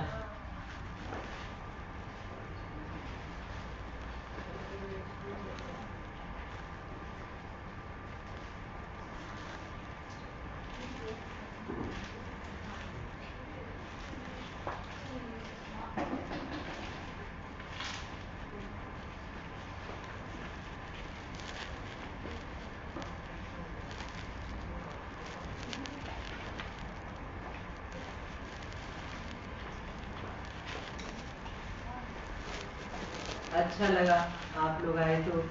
अच्छा लगा आप लोग आए। तो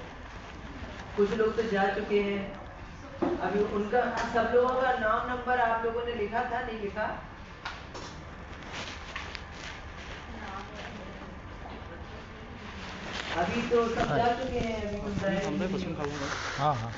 कुछ लोग तो जा चुके हैं, अभी उनका सब लोगों का नाम नंबर आप लोगों ने लिखा था, नहीं लिखा? अभी तो सब जा चुके हैं, अभी कुछ रहे। हाँ हाँ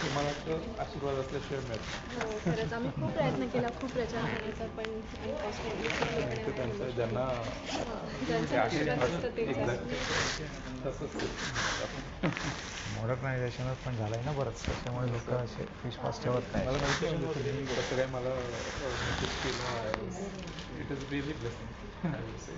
तुम्हाला तर आशीर्वाद असल्याशिवाय मिळत हो, खरंच आम्ही खूप प्रयत्न केला, खूप प्रचार करण्याचा, पण नाही तर त्यांचं ज्यांना ज्यांचा आशीर्वाद असतं तेच एक्झॅक्ट तसंच मॉडर्नायझेशनच पण झालं आहे ना बरंच, त्याच्यामुळे लोक असे विश्वास ठेवत नाही. मला माहिती आहे तुम्ही कसं काय मला मेसेज केला. It is really blessing I will say.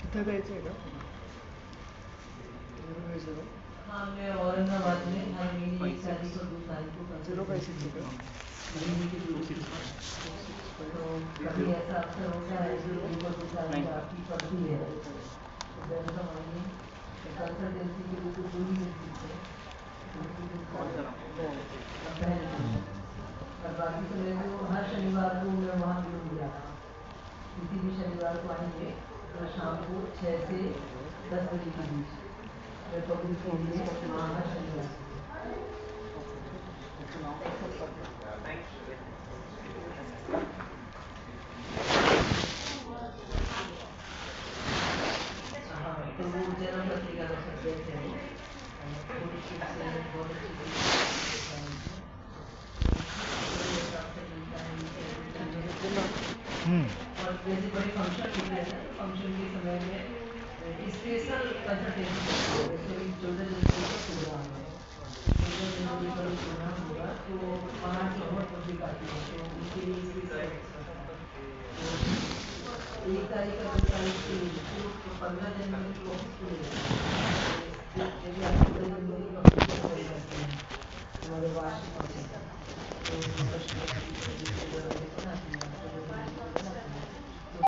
तिथं जायचं आहे का? हाँ, मैं औरंगाबाद में हाँ, मेरी एक शादी को 2 तारीख को झिरो फाइव सिक्स है महीने की 2 तो कभी ऐसा अवसर होता है कि उनको 2 तारीख आपकी पड़ती है, तो वैसा मानिए कंसल्टेंसी के लिए तो 2 ही दिन सीखते हैं, और बाकी समय तो हर शनिवार को मैं वहाँ मिलूंगी आपको। किसी भी शनिवार को आएंगे तो शाम को 6 से 10 बजे के बीच रिपब्लिक के लिए हर शनिवार। हाँ, तो वो जन्म पत्रिका का सब्जेक्ट है, politics से बहुत अच्छी और जैसे बड़े फंक्शन होते हैं, फंक्शन के समय में स्पेशल कंसल्टेंसी चिल्ड्रन प्रोग्राम है, प्रोग्राम होगा तो वहाँ से बहुत पब्लिक आती है, तो उनके लिए स्पेशल 1 तारीख का 2 तारीख की 15 जनवरी को ऑफिस खुले यदि आप 15 जनवरी को ऑफिस करते हैं हमारे वार्षिक तो